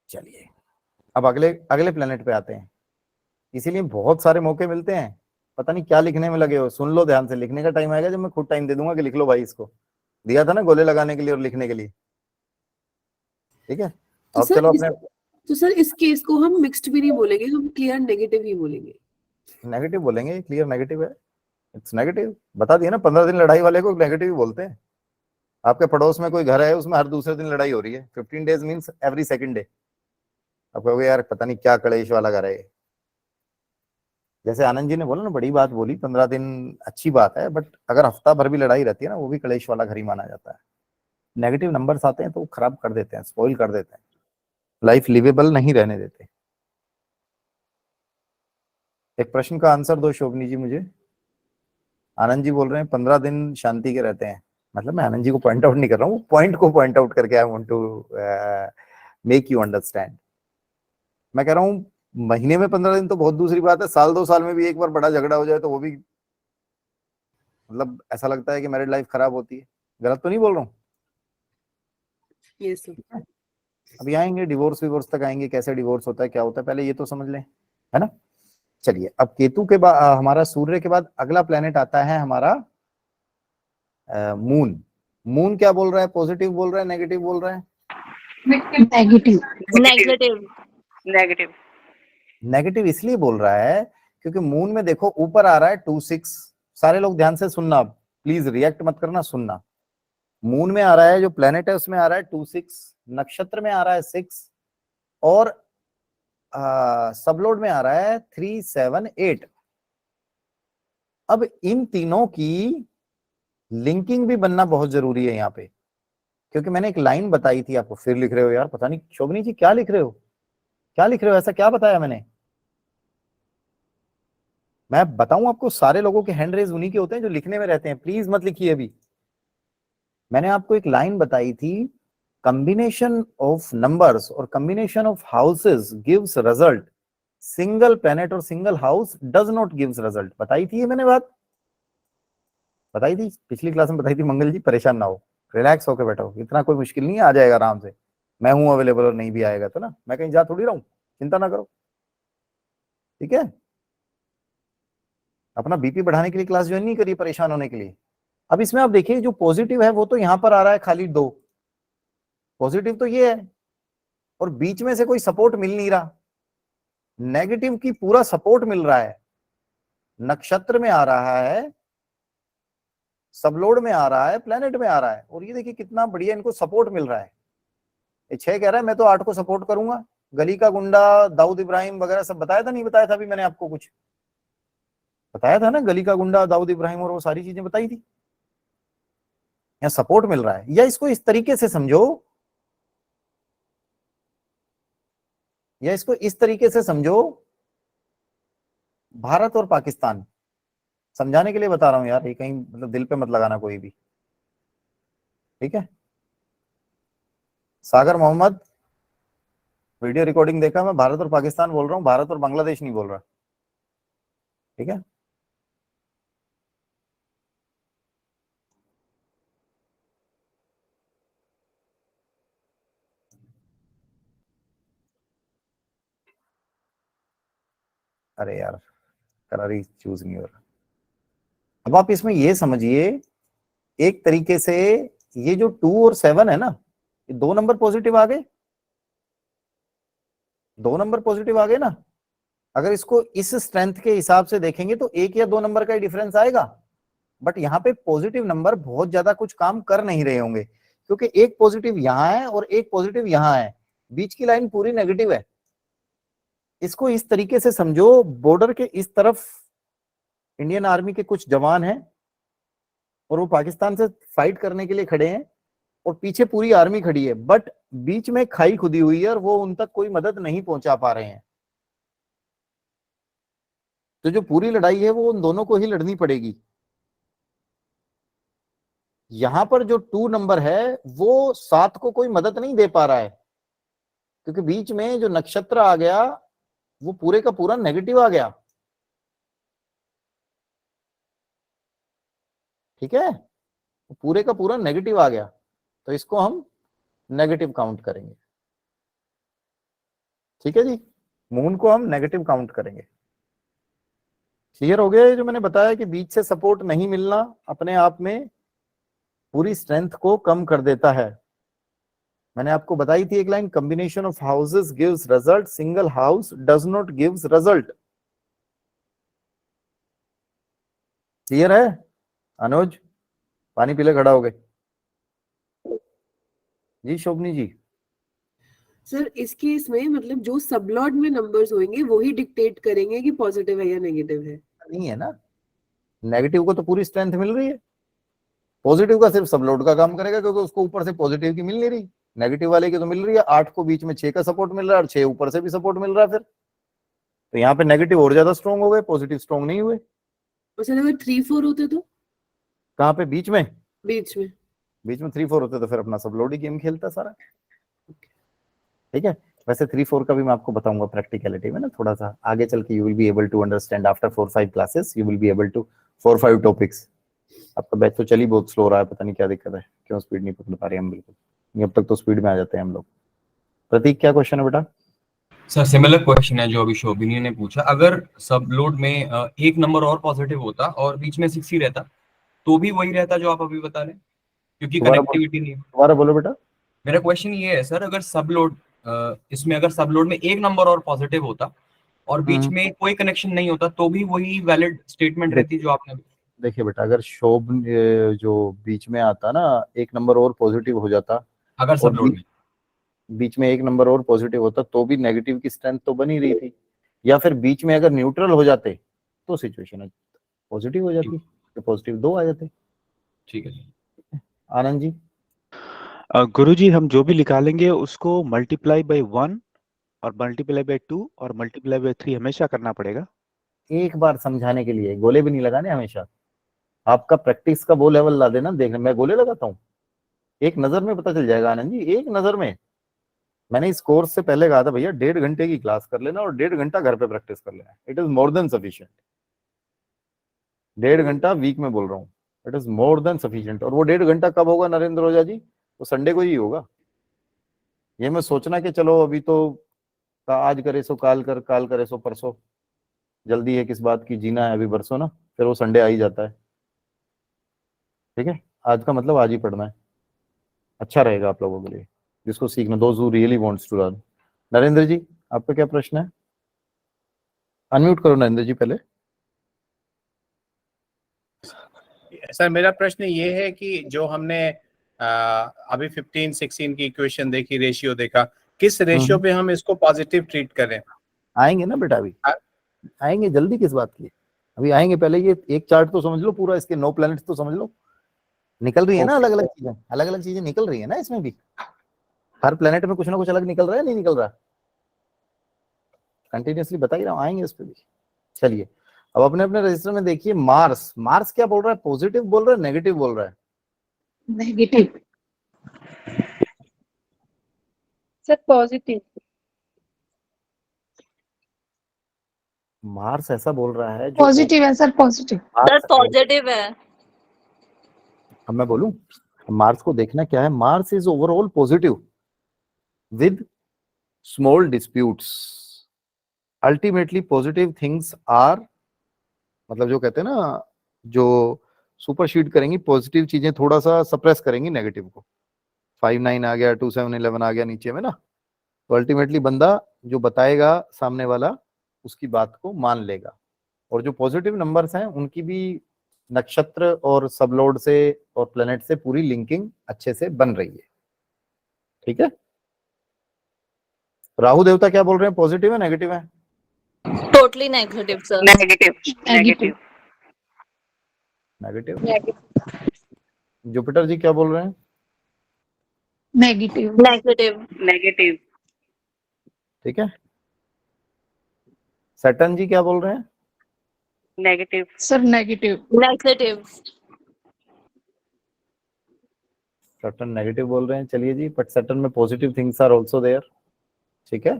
चलिए अब अगले अगले प्लेनेट पे आते हैं। इसीलिए बहुत सारे मौके मिलते हैं, पता नहीं क्या लिखने में लगे हो। सुन लो ध्यान से, लिखने का टाइम आएगा जब मैं खुद टाइम दे दूंगा कि लिख लो भाई, इसको दिया था ना गोले लगाने के लिए और लिखने के लिए, ठीक है। तो अब सर चलो अपने तो सर इस केस को हम मिक्स्ड भी नहीं बोलेंगे, हम क्लियर नेगेटिव ही बोलेंगे। नेगेटिव बोलेंगे, क्लियर नेगेटिव है, इट्स नेगेटिव। बता दिया ना, 15 दिन लड़ाई वाले को नेगेटिव ही बोलते हैं। आपके पड़ोस में कोई घर है, उसमें हर दूसरे दिन लड़ाई हो रही है, 15 days means every second day. आप कहोगे यार पता नहीं क्या कलेश वाला घर है। जैसे आनंद जी ने बोला ना, बड़ी बात बोली, 15 दिन अच्छी बात है, बट अगर हफ्ता भर भी लड़ाई रहती है ना, वो भी कलेश वाला घर ही माना जाता है। नेगेटिव नंबर्स आते हैं तो वो खराब कर देते हैं, स्पॉइल कर देते हैं, लाइफ लिवेबल नहीं रहने देते। एक प्रश्न का आंसर दो शोभनी जी मुझे। आनंद जी बोल रहे हैं 15 दिन शांति के रहते हैं, मतलब मैं आनंद जी को पॉइंट आउट नहीं कर रहा हूँ, पॉइंट को पॉइंट आउट करके I want to make you understand. मैं कह रहा हूँ महीने में 15 दिन तो बहुत दूसरी बात है, साल 2 साल में भी एक बार बड़ा झगड़ा हो जाए तो वो भी मतलब ऐसा लगता है कि मैरिड लाइफ खराब होती है। गलत तो नहीं बोल रहा हूँ? Yes sir. अभी आएंगे डिवोर्स विवोर्स तक आएंगे, कैसे डिवोर्स होता है क्या होता है, पहले ये तो समझ लें, है ना। चलिए अब केतु के बाद हमारा सूर्य के बाद अगला प्लेनेट आता है हमारा मून। मून क्या बोल रहा है, पॉजिटिव बोल रहा है, नेगेटिव बोल रहा है? नेगेटिव। नेगेटिव। नेगेटिव। नेगेटिव इसलिए बोल रहा है क्योंकि मून में देखो ऊपर आ रहा है 2, 6। सारे लोग ध्यान से सुनना, प्लीज रिएक्ट मत करना, सुनना। मून में आ रहा है, जो प्लेनेट है उसमें आ रहा है 2, 6, नक्षत्र में आ रहा है 6, और सबलोड में आ रहा है 3, 7, 8। अब इन तीनों की लिंकिंग भी बनना बहुत जरूरी है यहाँ पे, क्योंकि मैंने एक लाइन बताई थी आपको। फिर लिख रहे हो यार, पता नहीं शोभनी जी क्या लिख रहे हो, क्या लिख रहे हो, ऐसा क्या बताया मैंने? मैं बताऊं आपको, सारे लोगों के हैंड रेज उन्हीं के होते हैं जो लिखने में रहते हैं, प्लीज मत लिखिए अभी। मैंने आपको एक लाइन बताई थी, कॉम्बिनेशन ऑफ नंबर्स और combination of houses gives result, single planet और single house does not gives result. बताई थी ये मैंने बात, बताई थी पिछली क्लास में बताई थी। मंगल जी परेशान ना हो, रिलैक्स होकर बैठो, इतना कोई मुश्किल नहीं है, आ जाएगा आराम से। मैं हूं अवेलेबल, और नहीं भी आएगा तो ना, मैं कहीं जा थोड़ी रहा हूं, चिंता ना करो, ठीक है। अपना बीपी बढ़ाने के लिए क्लास ज्वाइन नहीं करिए, परेशान होने के लिए। अब इसमें आप देखिए जो पॉजिटिव है वो तो यहां पर आ रहा है खाली 2, पॉजिटिव तो ये है, और बीच में से कोई सपोर्ट मिल नहीं रहा। नेगेटिव की पूरा सपोर्ट मिल रहा है, नक्षत्र में आ रहा है, सबलोड में आ रहा है, प्लेनेट में आ रहा है, और ये देखिए कितना बढ़िया इनको सपोर्ट मिल रहा है। ये 6 कह रहा है मैं तो 8 को सपोर्ट करूंगा। गली का गुंडा, दाऊद इब्राहिम वगैरह सब बताया था, नहीं बताया था? अभी मैंने आपको कुछ बताया था ना, गली का गुंडा, दाऊद इब्राहिम और वो सारी चीजें बताई थी। यहाँ सपोर्ट मिल रहा है, या इसको इस तरीके से समझो, या इसको इस तरीके से समझो, भारत और पाकिस्तान, समझाने के लिए बता रहा हूं यार, ये कहीं मतलब दिल पे मत लगाना कोई भी, ठीक है। सागर मोहम्मद, वीडियो रिकॉर्डिंग देखा, मैं भारत और पाकिस्तान बोल रहा हूँ, भारत और बांग्लादेश नहीं बोल रहा, ठीक है। अरे यार करारी चूज नहीं हो रहा। अब आप इसमें ये समझिए, एक तरीके से ये जो 2 और 7 है ना, ये 2 नंबर पॉजिटिव आ गए, 2 नंबर पॉजिटिव आ गए ना। अगर इसको इस स्ट्रेंथ के हिसाब से देखेंगे तो 1 या 2 नंबर का ही डिफरेंस आएगा, बट यहाँ पे पॉजिटिव नंबर बहुत ज्यादा कुछ काम कर नहीं रहे होंगे, क्योंकि एक पॉजिटिव यहाँ है और एक पॉजिटिव यहाँ है, बीच की लाइन पूरी नेगेटिव है। इसको इस तरीके से समझो, बॉर्डर के इस तरफ इंडियन आर्मी के कुछ जवान हैं और वो पाकिस्तान से फाइट करने के लिए खड़े हैं, और पीछे पूरी आर्मी खड़ी है, बट बीच में खाई खुदी हुई है और वो उन तक कोई मदद नहीं पहुंचा पा रहे हैं। तो जो पूरी लड़ाई है वो उन दोनों को ही लड़नी पड़ेगी। यहां पर जो 2 नंबर है वो 7 को कोई मदद नहीं दे पा रहा है, क्योंकि बीच में जो नक्षत्र आ गया वो पूरे का पूरा नेगेटिव आ गया, ठीक है, पूरे का पूरा नेगेटिव आ गया, तो इसको हम नेगेटिव काउंट करेंगे, ठीक है जी। मून को हम नेगेटिव काउंट करेंगे। क्लियर हो गया ये जो मैंने बताया कि बीच से सपोर्ट नहीं मिलना अपने आप में पूरी स्ट्रेंथ को कम कर देता है। मैंने आपको बताई थी एक line, combination of houses gives result, single house does not gives result. Clear है अनुज? पानी पीले खड़ा हो गए जी। शोभनी जी, सर इस केस में मतलब जो सबलॉट में नंबर्स होंगे वही डिक्टेट करेंगे कि पॉजिटिव है या नेगेटिव है। नहीं है ना, नेगेटिव को तो पूरी स्ट्रेंथ मिल रही है, पॉजिटिव का सिर्फ सबलोड का काम करेगा, क्योंकि उसको ऊपर से पॉजिटिव की मिल नहीं रही, नेगेटिव वाले की तो मिल रही है। 8 को बीच में 6 का सपोर्ट मिल रहा है और 6 ऊपर से भी सपोर्ट मिल रहा है, फिर तो यहाँ पे नेगेटिव और ज्यादा स्ट्रॉन्ग हो गए, पॉजिटिव स्ट्रॉन्ग नहीं हुए। सर अगर 3-4 होते तो? कहाँ पे? बीच में? बीच में 3-4 होते तो फिर अपना सबलोड ही गेम खेलता सारा, ठीक है। वैसे 3-4 का भी मैं आपको बताऊंगा प्रैक्टिकलिटी में ना, थोड़ा सा आगे चल के। You will be able to understand after 4-5 classes, you will be able to 4-5 topics. आपका बैच तो चल ही बहुत स्लो रहा है, पता नहीं क्या दिक्कत है, क्यों स्पीड नहीं पकड़ पा रहे हम बिल्कुल, नहीं अब तक तो स्पीड में आ जाते हैं हम लोग। प्रतीक क्या क्वेश्चन है बेटा? सर सिमिलर क्वेश्चन है जो अभी शोभिनी ने पूछा। अगर सब लोड में एक नंबर और पॉजिटिव होता और बीच में 6 ही रहता तो भी वही रहता जो आप अभी बता रहे हैं, क्योंकि कनेक्टिविटी नहीं है। दोबारा बोलो बेटा। मेरा क्वेश्चन ये है सर, अगर सब लोड इसमें अगर सब लोड में एक नंबर और पॉजिटिव होता और बीच में कोई कनेक्शन नहीं होता तो भी वही वैलिड स्टेटमेंट रहती जो आपने। देखिए बेटा, अगर शोभ जो बीच में आता ना, एक नंबर और पॉजिटिव हो जाता, अगर सब लोड में बीच में एक नंबर और पॉजिटिव होता तो भी नेगेटिव की स्ट्रेंथ तो बनी रही थी, या फिर बीच में अगर न्यूट्रल हो जाते तो सिचुएशन पॉजिटिव हो जाती, तो पॉजिटिव 2 आ जाते। ठीक है आनंद जी। गुरुजी हम जो भी निकालेंगे उसको मल्टीप्लाई बाय 1 और मल्टीप्लाई बाय 2 और मल्टीप्लाई बाय 3 हमेशा करना पड़ेगा। एक बार समझाने के लिए, गोले भी नहीं लगाने हमेशा। आपका प्रैक्टिस का वो लेवल ला देना, देखना मैं गोले लगाता हूँ, एक नजर में पता चल जाएगा आनंद जी, एक नजर में। मैंने इस कोर्स से पहले कहा था भैया 1.5 घंटे की क्लास कर लेना और 1.5 घंटा घर पे प्रैक्टिस कर लेना, it is more than sufficient. 1.5 घंटा वीक में बोल रहा हूँ, it is more than sufficient. और वो 1.5 घंटा कब होगा नरेंद्र ओझा जी? वो संडे को ही होगा। ये मैं सोचना कि चलो अभी तो आज करे सो काल कर, काल करे सो परसों, जल्दी है किस बात की, जीना है अभी बरसों ना, फिर वो संडे आ ही जाता है, ठीक है। आज का मतलब आज ही पढ़ना है, अच्छा रहेगा आप लोगों के लिए जिसको सीखना, those who really wants to learn. Narendra ji आपका क्या प्रश्न है? अनम्यूट करो नरेंद्र जी पहले। सर मेरा प्रश्न ये है कि जो हमने अभी 15-16 की इक्वेशन देखी, रेशियो देखा, किस रेशियो पे हम इसको पॉजिटिव ट्रीट करें? आएंगे ना बेटा, अभी आएंगे, जल्दी किस बात की, अभी आएंगे। पहले ये एक चार्ट तो समझ लो पूरा, इसके 9 प्लैनेट्स तो समझ लो, निकल रही है ना अलग अलग चीजें निकल रही है ना इसमें भी, हर प्लेनेट में कुछ ना कुछ अलग निकल रहा है, नहीं निकल रहा? कंटिन्यूअसली बता ही रहा हूं, आएंगे इस पे भी। चलिए अब अपने अपने रजिस्टर में देखिए मार्स, मार्स क्या बोल रहा है, पॉजिटिव बोल रहा है नेगेटिव बोल रहा है? Negative sir, positive. मार्स ऐसा बोल रहा है जो पॉजिटिव है सर, पॉजिटिव। सर पॉजिटिव है। अब मैं बोलूं, मार्स को देखना क्या है, Mars is overall positive with small disputes. Ultimately positive things are, मतलब जो कहते हैं ना, जो सुपरशीड करेंगी पॉजिटिव चीजें, थोड़ा सा सप्रेस करेंगी नेगेटिव को। 5-9 आ गया, 2-7-11 आ गया नीचे में ना, तो अल्टीमेटली बंदा जो बताएगा सामने वाला उसकी बात को मान लेगा। और जो पॉजिटिव नंबर्स हैं उनकी भी नक्षत्र और सबलोड से और प्लेनेट से पूरी लिंकिंग अच्छे से बन रही है। ठीक है, राहु देवता क्या बोल रहे हैं, पॉजिटिव है नेगेटिव है? Totally negative sir. Negative negative negative. Jupiter ji क्या बोल रहे हैं? नेगेटिव नेगेटिव नेगेटिव ठीक है। सैटर्न जी क्या बोल रहे हैं? Negative sir, negative negative. Saturn negative बोल रहे हैं, चलिए जी, बट सैटर्न में positive things are also there. ठीक है,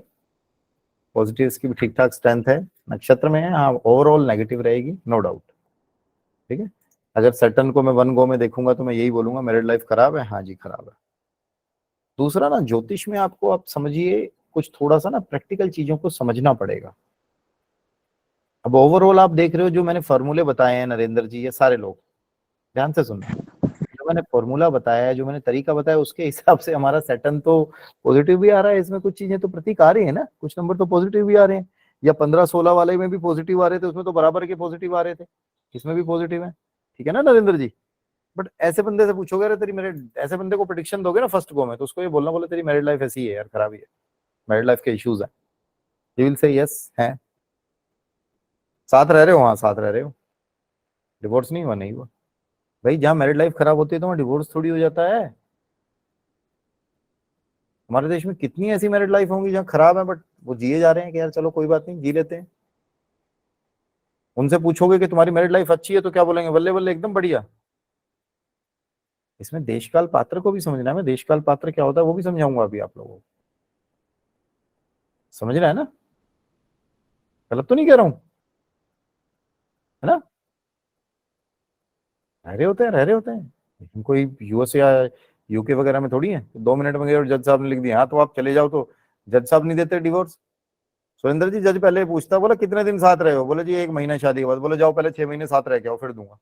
पॉजिटिव्स की भी ठीक ठाक स्ट्रेंथ है नक्षत्र में है, हाँ ओवरऑल नेगेटिव रहेगी नो डाउट। ठीक है, अगर सैटर्न को मैं 1 गो में देखूंगा तो मैं यही बोलूंगा मैरिड लाइफ खराब है, हाँ जी खराब है। दूसरा ना, ज्योतिष में आपको, आप समझिए कुछ थोड़ा सा ना प्रैक्टिकल चीजों को समझना पड़ेगा। अब ओवरऑल आप देख रहे हो जो मैंने फॉर्मूले बताए हैं नरेंद्र जी, ये सारे लोग ध्यान से सुनना, जो मैंने फॉर्मूला बताया है, जो मैंने तरीका बताया, उसके हिसाब से हमारा सैटर्न तो पॉजिटिव भी आ रहा है, इसमें कुछ चीजें तो प्रतीक आ रही है ना, कुछ नंबर तो पॉजिटिव भी आ रहे हैं, या 15-16 वाले में भी पॉजिटिव आ रहे थे, उसमें तो बराबर के पॉजिटिव आ रहे थे, इसमें भी पॉजिटिव है। ठीक है ना नरेंद्र जी? बट ऐसे बंदे से पूछोगे, अरे तेरी मैरिड, ऐसे बंदे को प्रेडिक्शन दोगे ना फर्स्ट गो में, तो उसको ये बोलना, बोले तेरी मैरिड लाइफ ऐसी है यार, खराबी है, मैरिड लाइफ के इश्यूज है, ही विल से यस है। साथ रह रहे हो, हाँ साथ रह रहे हो, डिवोर्स नहीं हुआ, नहीं हुआ भाई, जहां मैरिड लाइफ खराब होती है तो वहां डिवोर्स थोड़ी हो जाता है। हमारे देश में कितनी ऐसी मैरिड लाइफ होंगी जहां खराब है बट वो जिए जा रहे हैं कि यार चलो कोई बात नहीं जी लेते हैं। उनसे पूछोगे कि तुम्हारी मैरिड लाइफ अच्छी है तो क्या बोलेंगे, बल्ले बल्ले एकदम बढ़िया। इसमें देशकाल पात्र को भी समझना है, मैं देशकाल पात्र क्या होता है वो भी समझाऊंगा अभी आप लोगों को, समझ रहा है ना, गलत तो नहीं कह रहा हूं, है ना? रह रहे होते हैं लेकिन कोई यूएस या यूके वगैरह में थोड़ी है, तो 2 मिनट में गए और जज साहब ने लिख दिया हाँ तो आप चले जाओ, तो जज साहब नहीं देते डिवोर्स। सुरेंद्र जी, जज पहले पूछता, बोला कितने दिन साथ रहे हो, बोले जी 1 महीना शादी के बाद, बोले जाओ पहले 6 महीने साथ रह के आओ फिर दूंगा।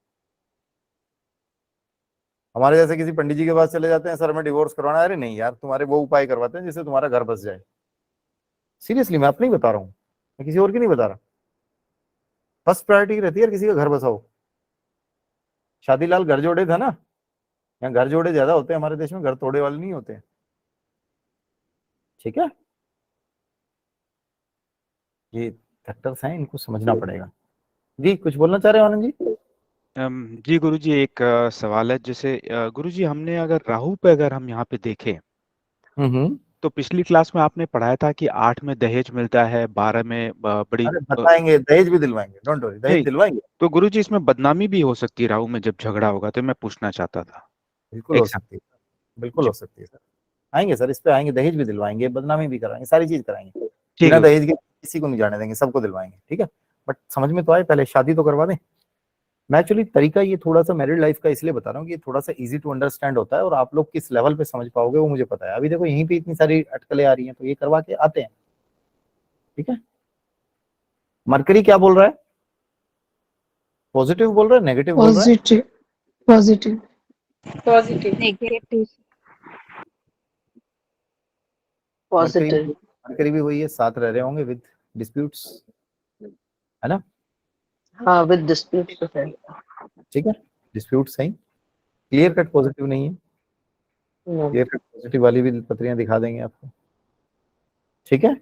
हमारे जैसे किसी पंडित जी के पास चले जाते हैं, सर मैं डिवोर्स करवाना, अरे नहीं यार तुम्हारे वो उपाय करवाते हैं जिससे तुम्हारा घर बस जाए। सीरियसली मैं अपनी बता रहा हूँ, मैं किसी और की नहीं बता रहा। फर्स्ट प्रायोरिटी रहती है किसी का घर बसाओ। शादीलाल घर जोड़े था ना, यहाँ घर जोड़े ज्यादा होते हैं हमारे देश में, घर तोड़े वाले नहीं होते। ठीक है, ये फैक्टर्स हैं, इनको समझना पड़ेगा। जी कुछ बोलना चाह रहे हो आनंद जी? जी गुरुजी, एक सवाल है, जैसे गुरुजी हमने अगर राहु पे अगर हम यहाँ पे देखें, तो पिछली क्लास में आपने पढ़ाया था कि 8 में दहेज मिलता है, 12 में बड़ी अरे बताएंगे, दहेज भी दिलवाएंगे, डोंट वरी, दहेज दिलवाएंगे। तो गुरुजी इसमें बदनामी भी हो सकती है राहु में जब झगड़ा होगा, तो मैं पूछना चाहता था। बिल्कुल हो सकती है, बिल्कुल हो सकती है सर, आएंगे सर, इस पे आएंगे, दहेज भी दिलवाएंगे, बदनामी भी कराएंगे, सारी चीज कराएंगे, बिना दहेज के किसी को नहीं जाने देंगे, सबको दिलवाएंगे। ठीक है, बट समझ में तो आए, पहले शादी तो करवा दें। मैं एक्चुअली तरीका ये थोड़ा सा मैरिड लाइफ का इसलिए बता रहा हूँ कि थोड़ा सा इजी टू अंडरस्टैंड होता है, और आप लोग किस लेवल पे समझ पाओगे वो मुझे पता है। अभी देखो यहीं पे इतनी सारी अटकलें आ रही हैं, तो ये करवा के आते हैं। ठीक है, मरकरी क्या बोल रहा है, पॉजिटिव बोल रहा है नेगेटिव बोल रहा है? Positive positive negative positive. Mercury भी वही है, साथ रह रहे होंगे विद डिस्प्यूट्स, है ना? हाँ विद डिस्प्यूट तो है। ठीक है, डिस्प्यूट सही, क्लियर कट पॉजिटिव नहीं है, क्लियर कट पॉजिटिव वाली भी पत्रियां दिखा देंगे आपको। ठीक है,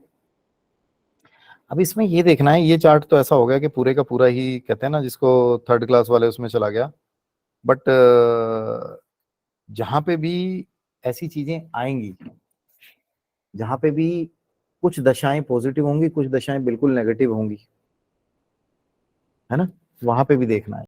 अब इसमें ये देखना है, ये चार्ट तो ऐसा हो गया कि पूरे का पूरा ही कहते हैं ना जिसको 3rd क्लास वाले उसमें चला गया, बट जहां पे भी ऐसी चीजें आएंगी, जहां पे भी कुछ दशाएं पॉजिटिव होंगी, कुछ दशाएं बिल्कुल नेगेटिव होंगी, है ना, वहां पे भी देखना है।